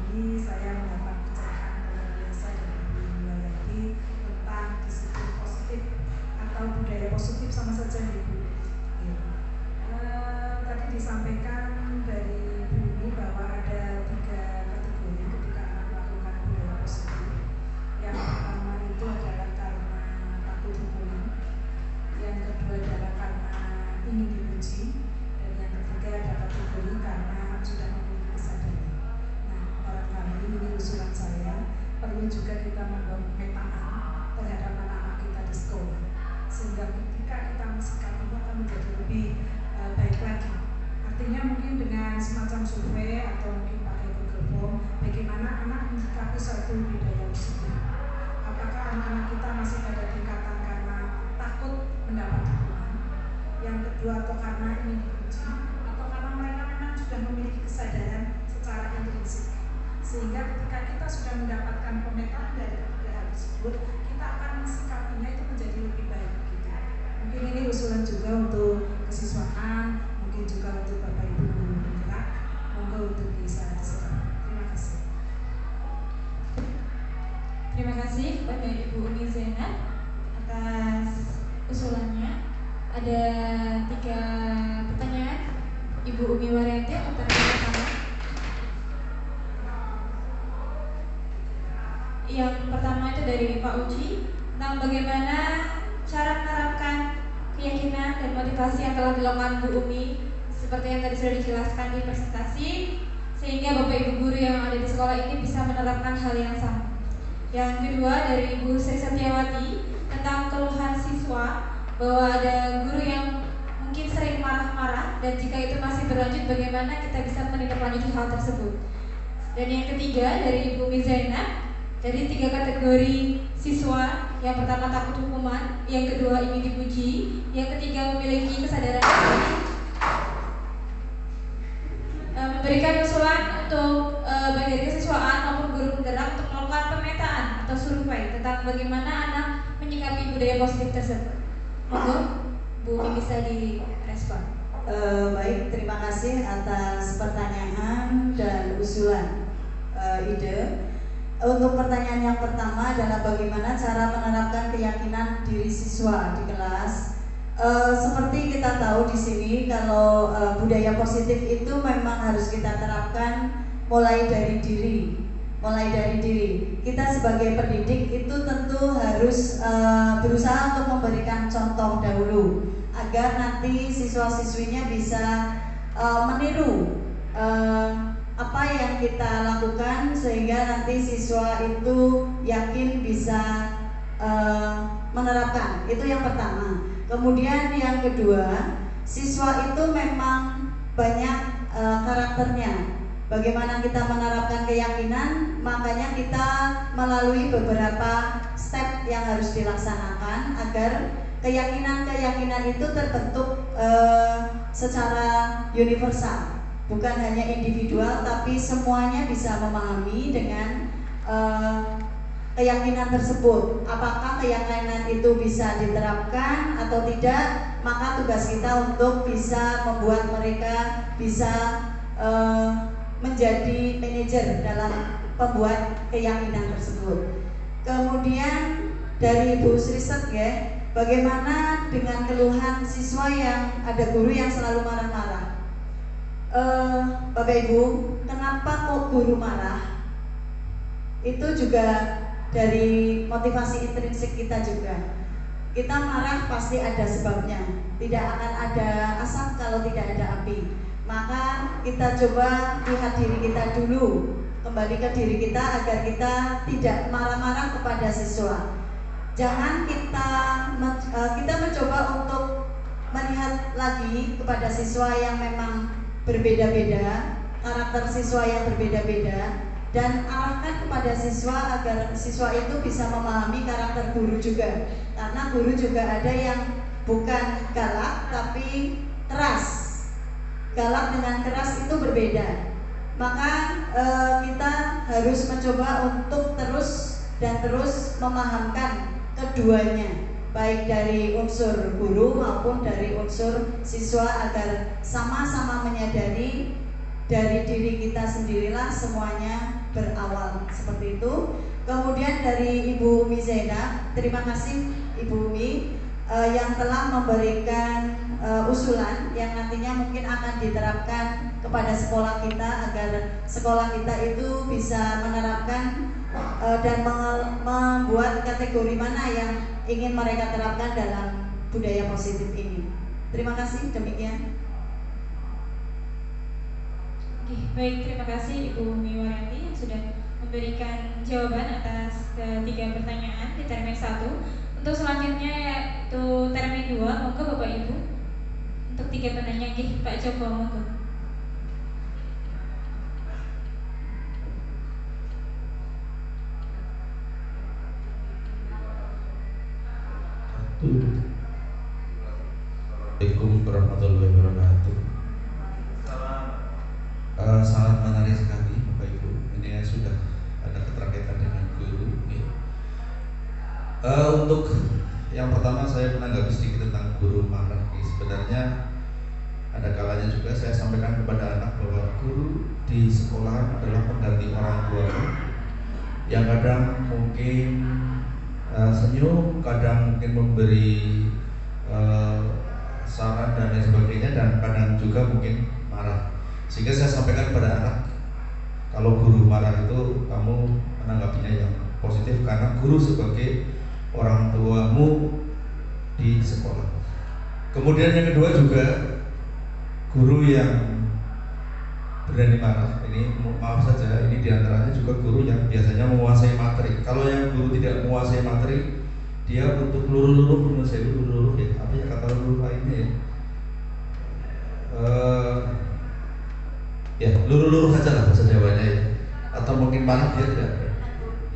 Ini saya mendapat pencerahan luar biasa dari Ibu Wilayati tentang disiplin positif atau budaya positif sama saja Ibu. itu budaya positif. Apakah anak-anak kita masih pada tingkatan karena takut mendapat hukuman? Yang kedua, atau karena ingin dipuji, atau karena mereka memang sudah memiliki kesadaran secara intrinsik, sehingga ketika kita sudah mendapatkan komentar dari hal tersebut, kita akan mensikapinya itu menjadi lebih baik gitu. Mungkin ini usulan juga untuk kesiswaan, mungkin juga untuk Bapak Ibu guru penggerak, monggo untuk bisa disikapi. Terima kasih. Terima kasih kepada Ibu Umi Zainab atas usulannya. Ada 3 pertanyaan. Ibu Umi Waryanti untuk pertanyaan pertama. Yang pertama itu dari Pak Uci tentang bagaimana cara menerapkan keyakinan dan motivasi yang telah dilakukan Bu Umi seperti yang tadi sudah dijelaskan di presentasi, sehingga Bapak Ibu guru yang ada di sekolah ini bisa menerapkan hal yang sama. Yang kedua dari Ibu Sri Setiawati tentang keluhan siswa bahwa ada guru yang mungkin sering marah-marah, dan jika itu masih berlanjut bagaimana kita bisa menindaklanjuti hal tersebut. Dan yang ketiga dari Ibu Mizaina, dari 3 kategori siswa, yang pertama takut hukuman, yang kedua ingin dipuji, yang ketiga memiliki kesadaran diri, memberikan usulan untuk baik dari kesiswaan maupun guru penggerak untuk melakukan pemetaan atau survei tentang bagaimana anak menyikapi budaya positif tersebut. Monggo Bu Umi bisa direspon. Baik, terima kasih atas pertanyaan dan usulan ide. Untuk pertanyaan yang pertama adalah bagaimana cara menerapkan keyakinan diri siswa di kelas. Seperti kita tahu di sini kalau budaya positif itu memang harus kita terapkan mulai dari diri. Kita sebagai pendidik itu tentu harus berusaha untuk memberikan contoh dahulu agar nanti siswa-siswinya bisa meniru apa yang kita lakukan, sehingga nanti siswa itu yakin bisa menerapkan. Itu yang pertama. Kemudian yang kedua, siswa itu memang banyak karakternya. Bagaimana kita menerapkan keyakinan, makanya kita melalui beberapa step yang harus dilaksanakan agar keyakinan-keyakinan itu terbentuk secara universal, bukan hanya individual, tapi semuanya bisa memahami dengan keyakinan tersebut. Apakah keyakinan itu bisa diterapkan atau tidak, maka tugas kita untuk bisa membuat mereka bisa menjadi manajer dalam pembuat keyakinan tersebut. Kemudian dari Bu Sri Set ya, bagaimana dengan keluhan siswa yang ada guru yang selalu marah-marah? Bapak Ibu, kenapa kok guru marah? Itu juga dari motivasi intrinsik kita juga. Kita marah pasti ada sebabnya. Tidak akan ada asap kalau tidak ada api. Maka kita coba lihat diri kita dulu, kembali ke diri kita agar kita tidak marah-marah kepada siswa. Jangan kita mencoba untuk melihat lagi kepada siswa yang memang berbeda-beda, karakter siswa yang berbeda-beda, dan arahkan kepada siswa agar siswa itu bisa memahami karakter guru juga. Karena guru juga ada yang bukan galak tapi keras. Galak dengan keras itu berbeda. Maka kita harus mencoba untuk terus memahamkan keduanya, baik dari unsur guru maupun dari unsur siswa, agar sama-sama menyadari dari diri kita sendirilah semuanya berawal, seperti itu. Kemudian dari Ibu Umi Zainab, terima kasih Ibu Umi yang telah memberikan usulan yang nantinya mungkin akan diterapkan kepada sekolah kita agar sekolah kita itu bisa menerapkan dan membuat kategori mana yang ingin mereka terapkan dalam budaya positif ini. Terima kasih, demikian. Oke, baik, terima kasih Ibu Umi Waryanti yang sudah memberikan jawaban atas ketiga pertanyaan di termin 1. Untuk selanjutnya yaitu termin 2, monggo Bapak Ibu. Untuk 3 penanya, Pak Joko, monggo. Assalamualaikum warahmatullahi wabarakatuh. Sangat menarik sekali Bapak Ibu. Ini sudah ada keterkaitan dengan guru. Untuk yang pertama saya menanggapi sedikit tentang guru marah. Sebenarnya ada kalanya juga saya sampaikan kepada anak bahwa guru di sekolah adalah pengganti orang tua yang kadang mungkin senyum, kadang mungkin memberi saran dan lain sebagainya, dan kadang juga mungkin marah. Sehingga saya sampaikan kepada anak, kalau guru marah itu kamu menanggapinya yang positif, karena guru sebagai orang tuamu di sekolah. Kemudian yang kedua juga guru yang berani marah. Ini maaf saja, ini diantaranya juga guru yang biasanya menguasai materi. Kalau yang guru tidak menguasai materi, dia untuk luluh-luluh, menurut saya luluh-luluh ya, apa ya kata luluh lainnya ya, ya luluh-luluh saja lah bahasa Jawanya ya, atau mungkin marah dia tidak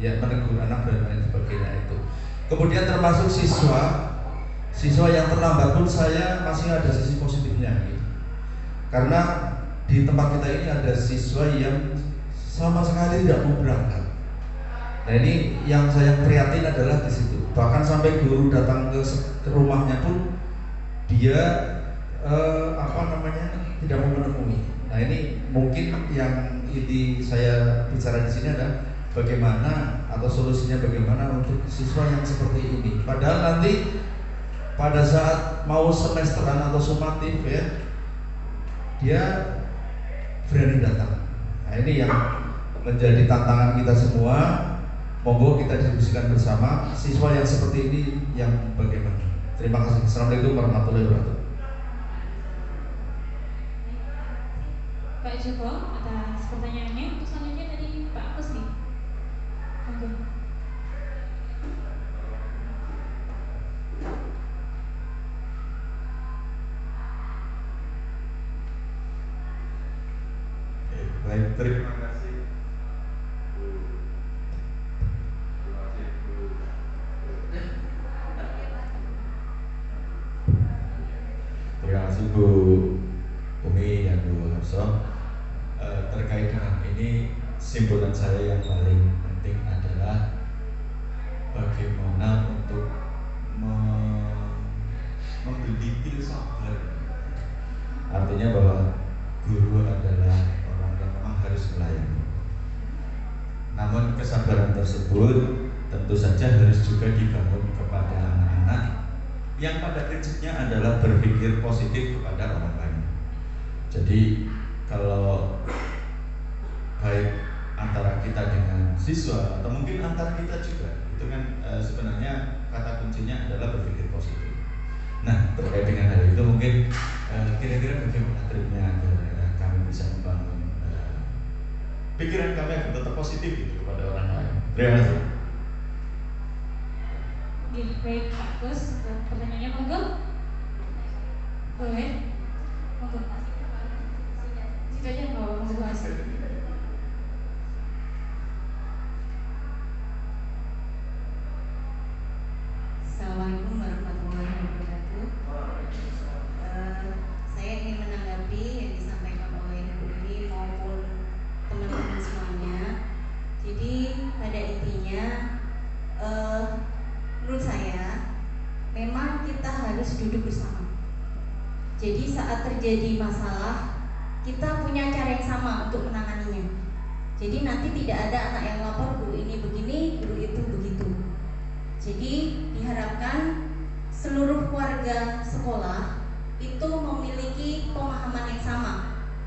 ya menegur anak dan lain sebagainya itu. Kemudian termasuk siswa yang terlambat pun saya masih ada sisi positifnya gitu. Karena di tempat kita ini ada siswa yang sama sekali tidak mau berangkat. Nah ini yang saya prihatin adalah di situ. Bahkan sampai guru datang ke rumahnya pun dia tidak mau menemui. Nah ini mungkin yang inti saya bicara di sini adalah bagaimana atau solusinya bagaimana untuk siswa yang seperti ini. Padahal nanti pada saat mau semesteran atau sumatif ya, dia berani datang. Nah ini yang menjadi tantangan kita semua. Monggo kita diskusikan bersama siswa yang seperti ini yang bagaimana. Terima kasih. Assalamualaikum warahmatullahi wabarakatuh. Pak Joko atas pertanyaannya. Untuk selanjutnya tadi Pak Kusni. Monggo. Baik, terima kasih Bu. Terima kasih Bu Umi dan Bu Hafsah. Terkait dengan ini, simpulan saya yang paling penting adalah bagaimana untuk membeli filsafat. Artinya bahwa guru adalah orang yang memang harus melayani. Namun kesabaran tersebut tentu saja harus juga dibangun kepada anak-anak yang pada prinsipnya adalah berpikir positif kepada orang lain. Jadi kalau baik antara kita dengan siswa atau mungkin antara kita juga, itu kan sebenarnya kata kuncinya adalah berpikir positif. Nah, terkait dengan hal itu mungkin kira-kira bagaimana triknya agar kami bisa membangun pikiran kami agar tetap positif gitu kepada orang lain. Terima kasih. Baik Pak Gus, pertanyaannya monggo. Boleh? Monggo. Situ aja nggak monggo hasil. Assalamualaikum warahmatullahi wabarakatuh. Saya ingin menanggapi yang disampaikan oleh Ibu ini maupun teman-teman semuanya. Jadi pada intinya menurut saya memang kita harus duduk bersama. Jadi saat terjadi masalah kita punya cara yang sama untuk menanganinya. Jadi nanti tidak ada anak yang lapor guru ini begini, guru itu begitu. Jadi diharapkan seluruh warga sekolah itu memiliki pemahaman yang sama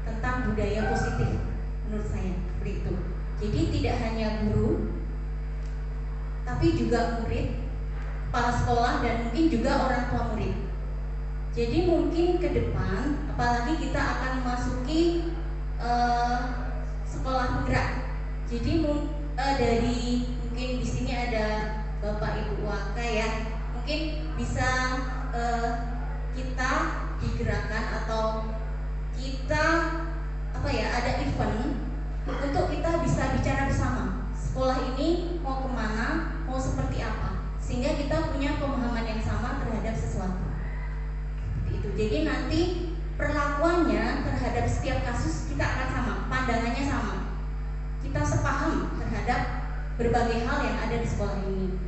tentang budaya positif menurut saya seperti itu. Jadi tidak hanya guru, tapi juga murid, kepala sekolah, dan mungkin juga orang tua murid. Jadi mungkin ke depan, apalagi kita akan memasuki sekolah penggerak. Jadi dari mungkin di sini ada Bapak Ibu Waka ya, mungkin bisa kita digerakkan atau kita ada event untuk kita bisa bicara bersama. Sekolah ini mau kemana, mau seperti apa, sehingga kita punya pemahaman yang sama terhadap berbagai hal yang ada di sekolah ini.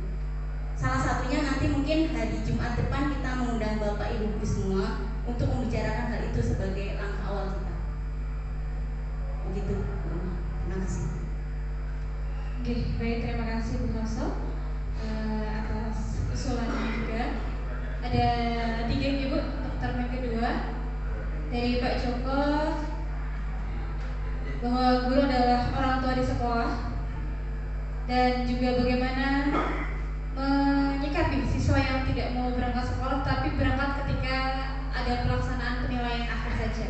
Salah satunya nanti mungkin hari Jumat depan kita mengundang Bapak Ibu Guru semua untuk membicarakan hal itu sebagai langkah awal kita. Begitu. Terima kasih. Oke, baik, terima kasih Bu Hafsa atas usulannya juga. Ada 3 Ibu untuk termen kedua dari Pak Joko, bahwa guru adalah orang tua di sekolah, dan juga bagaimana menyikapi siswa yang tidak mau berangkat sekolah tapi berangkat ketika ada pelaksanaan penilaian akhir saja.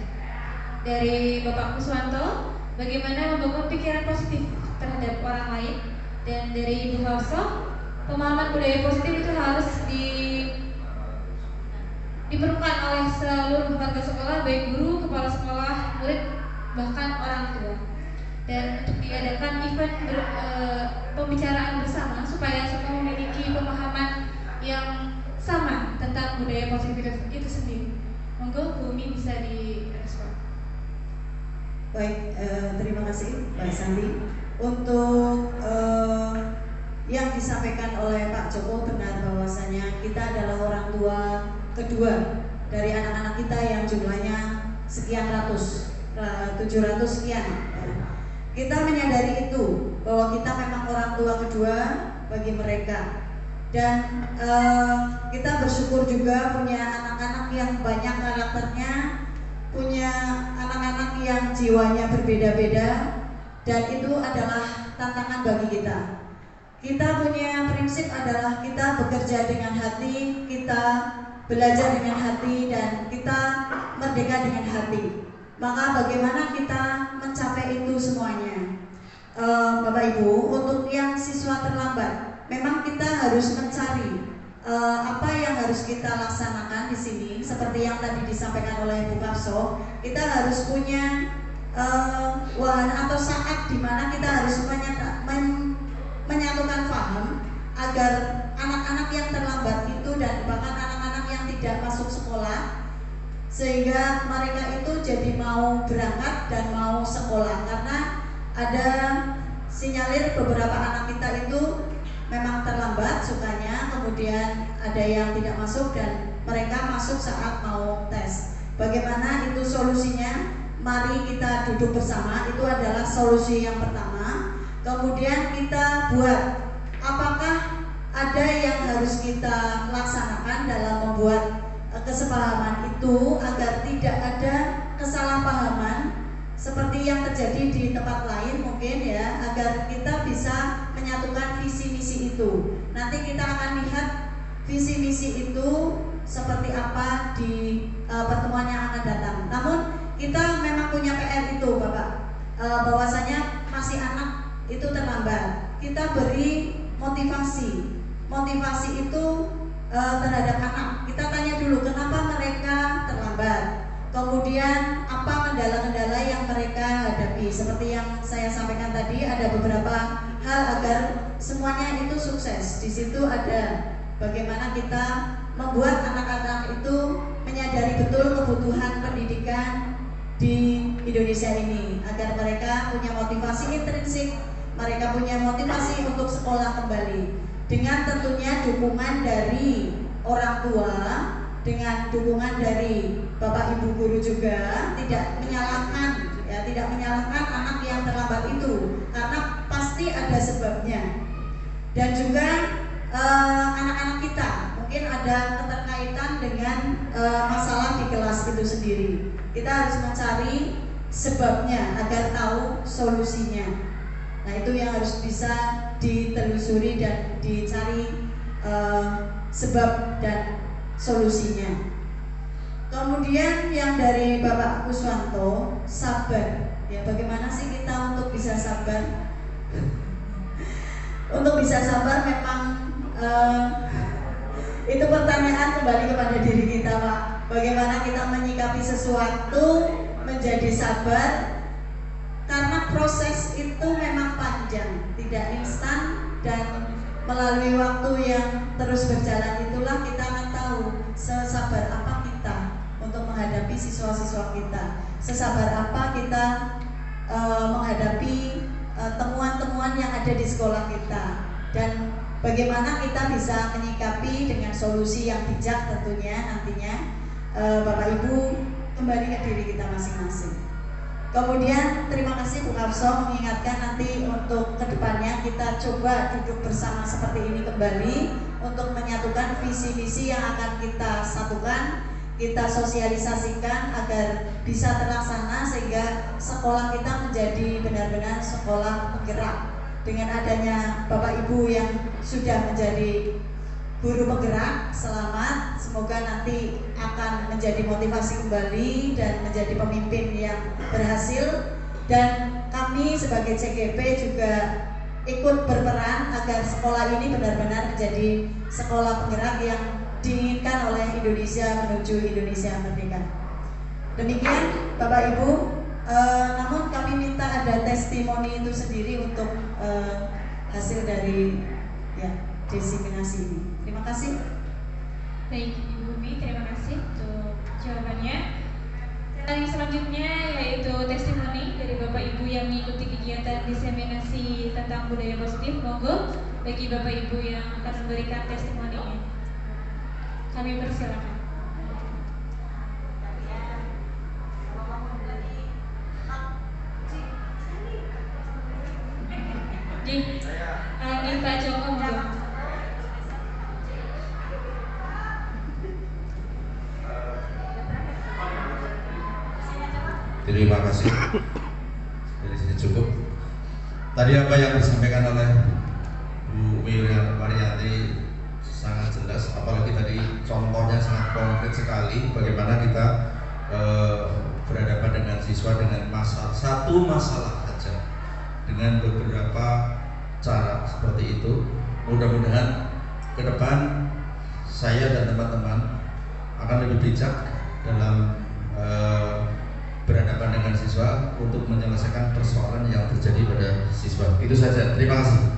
Dari Bapak Kuswanto, bagaimana membangun pikiran positif terhadap orang lain, dan dari Ibu Hafsa, pemahaman budaya positif itu harus diperlukan oleh seluruh warga sekolah, baik guru, kepala sekolah, murid, bahkan orang tua. Dan untuk diadakan event pembicaraan bersama supaya semua memiliki pemahaman yang sama tentang budaya positif itu sendiri. Monggo Bu Umi bisa direspon. Baik, terima kasih Mbak Santi. Untuk yang disampaikan oleh Pak Joko benar bahwasanya kita adalah orang tua kedua dari anak-anak kita yang jumlahnya sekian ratus, 700 sekian. Kita menyadari itu bahwa kita memang orang tua kedua bagi mereka, dan kita bersyukur juga punya anak-anak yang banyak karakternya, punya anak-anak yang jiwanya berbeda-beda, dan itu adalah tantangan bagi kita. Kita punya prinsip adalah kita bekerja dengan hati, kita belajar dengan hati, dan kita merdeka dengan hati. Maka bagaimana kita mencapai itu semuanya? Bapak Ibu, untuk yang siswa terlambat, memang kita harus mencari apa yang harus kita laksanakan di sini. Seperti yang tadi disampaikan oleh Bu Kapso, kita harus punya wahana atau saat di mana kita harus menyatukan paham agar anak-anak yang terlambat itu dan bahkan anak-anak yang tidak masuk sekolah, sehingga mereka itu jadi mau berangkat dan mau sekolah. Karena ada sinyalir beberapa anak kita itu memang terlambat sukanya, kemudian ada yang tidak masuk dan mereka masuk saat mau tes. Bagaimana itu solusinya? Mari kita duduk bersama, itu adalah solusi yang pertama. Kemudian kita buat apakah ada yang harus kita laksanakan dalam membuat kesepahaman itu agar tidak ada kesalahpahaman seperti yang terjadi di tempat lain mungkin ya, agar kita bisa menyatukan visi misi itu. Nanti kita akan lihat visi misi itu seperti apa di pertemuan yang akan datang. Namun kita memang punya PR itu Bapak, bahwasanya masih anak itu terlambat. Kita beri motivasi itu terhadap anak. Kita tanya dulu kenapa mereka terlambat, kemudian apa kendala-kendala yang mereka hadapi. Seperti yang saya sampaikan tadi, ada beberapa hal agar semuanya itu sukses. Di situ ada bagaimana kita membuat anak-anak itu menyadari betul kebutuhan pendidikan di Indonesia ini, agar mereka punya motivasi intrinsik, mereka punya motivasi untuk sekolah kembali, dengan tentunya dukungan dari orang tua, dengan dukungan dari Bapak Ibu guru juga. Tidak menyalahkan ya, tidak menyalahkan anak yang terlambat itu, karena pasti ada sebabnya. Dan juga anak-anak kita mungkin ada keterkaitan dengan masalah di kelas itu sendiri. Kita harus mencari sebabnya agar tahu solusinya. Nah, itu yang harus bisa ditelusuri dan dicari sebab dan solusinya. Kemudian yang dari Bapak Kuswanto, sabar. Ya, bagaimana sih kita untuk bisa sabar? Untuk bisa sabar memang itu pertanyaan kembali kepada diri kita, Pak. Bagaimana kita menyikapi sesuatu menjadi sabar? Karena proses itu memang panjang, tidak instan, dan melalui waktu yang terus berjalan itulah kita akan tahu sesabar apa kita untuk menghadapi siswa-siswa kita, sesabar apa kita menghadapi temuan-temuan yang ada di sekolah kita dan bagaimana kita bisa menyikapi dengan solusi yang bijak tentunya nantinya Bapak Ibu kembali ke diri kita masing-masing. Kemudian terima kasih Bu Kapso mengingatkan nanti untuk kedepannya kita coba duduk bersama seperti ini kembali untuk menyatukan visi-visi yang akan kita satukan, kita sosialisasikan agar bisa terlaksana sehingga sekolah kita menjadi benar-benar sekolah penggerak. Dengan adanya Bapak Ibu yang sudah menjadi guru penggerak, selamat. Semoga nanti akan menjadi motivasi kembali dan menjadi pemimpin yang berhasil. Dan kami sebagai CGP juga ikut berperan agar sekolah ini benar-benar menjadi sekolah penggerak yang diinginkan oleh Indonesia menuju Indonesia merdeka. Demikian Bapak Ibu, namun kami minta ada testimoni itu sendiri untuk hasil dari diseminasi ini. Terima kasih. Baik Ibu Umi, terima kasih untuk jawabannya. Yang selanjutnya yaitu testimoni dari Bapak Ibu yang mengikuti kegiatan diseminasi tentang budaya positif. Monggo bagi Bapak Ibu yang akan memberikan testimoninya. Kami persilakan. Pak Joko, monggo. Terima kasih. Dari sini cukup. Tadi apa yang disampaikan oleh Bu Mariati sangat jelas, apalagi tadi contohnya sangat konkret sekali bagaimana kita berhadapan dengan siswa dengan satu masalah saja dengan beberapa cara seperti itu. Mudah-mudahan ke depan saya dan teman-teman akan lebih bijak dalam berhadapan dengan siswa untuk menyelesaikan persoalan yang terjadi pada siswa. Itu saja. Terima kasih.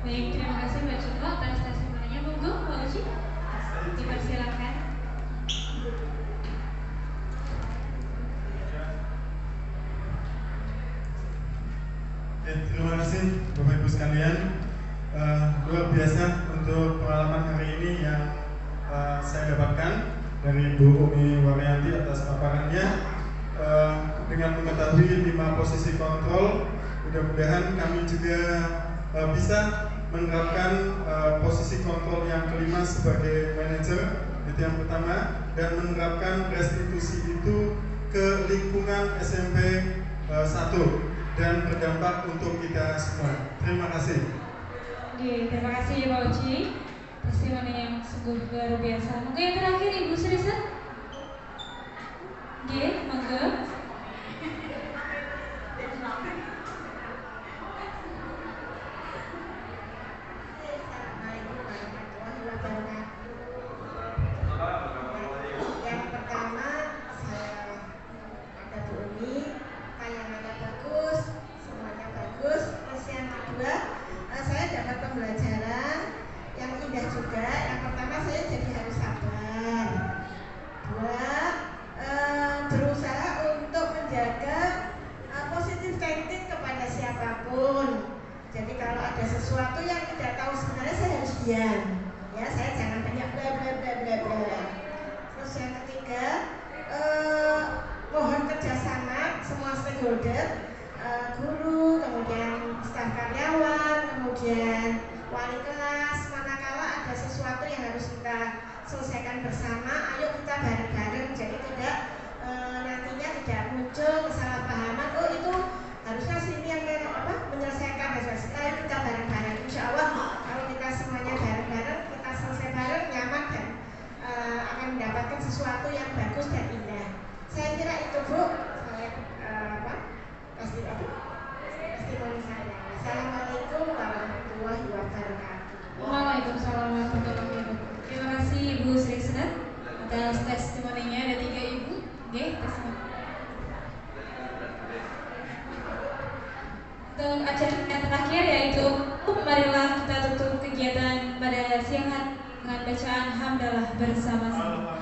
Baik, terima kasih Mbak Joko atas testimoninya. Monggo Mbak Uci, dipersilakan. Terima kasih Bapak Ibu sekalian. Luar biasa untuk pengalaman hari ini yang saya dapatkan dari Bu Umi Waryanti atas paparannya. Dengan mengetahui 5 posisi kontrol, mudah-mudahan kami juga bisa menerapkan posisi kontrol yang kelima sebagai manajer, itu yang pertama, dan menerapkan restitusi itu ke lingkungan SMP 1 dan berdampak untuk kita semua. Terima kasih. Oke, terima kasih Pak Uci. Testimoni yang sungguh luar biasa. Mungkin yang terakhir Ibu Srisa. Oke, monggo. Yang pertama saya ada Bu Umi, tayangannya bagus, semuanya bagus. Terus yang kedua saya dapat pembelajaran yang indah juga. Yang pertama saya jadi harus sabar. Dua, berusaha untuk menjaga positive thinking kepada siapapun. Jadi kalau ada sesuatu yang tidak tahu sebenarnya saya harus diam. Ya, saya jangan banyak bla bla bla bla bla. Terus yang ketiga, mohon kerjasama semua stakeholder, guru, kemudian staf karyawan, kemudian wali kelas. Manakala ada sesuatu yang harus kita selesaikan bersama, ayo kita bareng-bareng. Jadi tidak nantinya tidak muncul kesalahpahaman. Oh itu harusnya sini yang menyelesaikan setelah kita bareng-bareng. Insya Allah kalau kita semuanya bareng-bareng, kita selesai bareng, nyaman dan akan mendapatkan sesuatu yang bagus dan indah. Saya kira itu Bu. Saya testimoni saya. Assalamualaikum warahmatullahi wabarakatuh. Waalaikumsalam warahmatullahi wabarakatuh. Terima kasih Ibu Sri Senat atas testimoninya. Ada 3 Ibu. Oke, testimoni. Untuk acara yang terakhir yaitu marilah kita tutup kegiatan pada siang hari dengan bacaan hamdalah bersama-sama.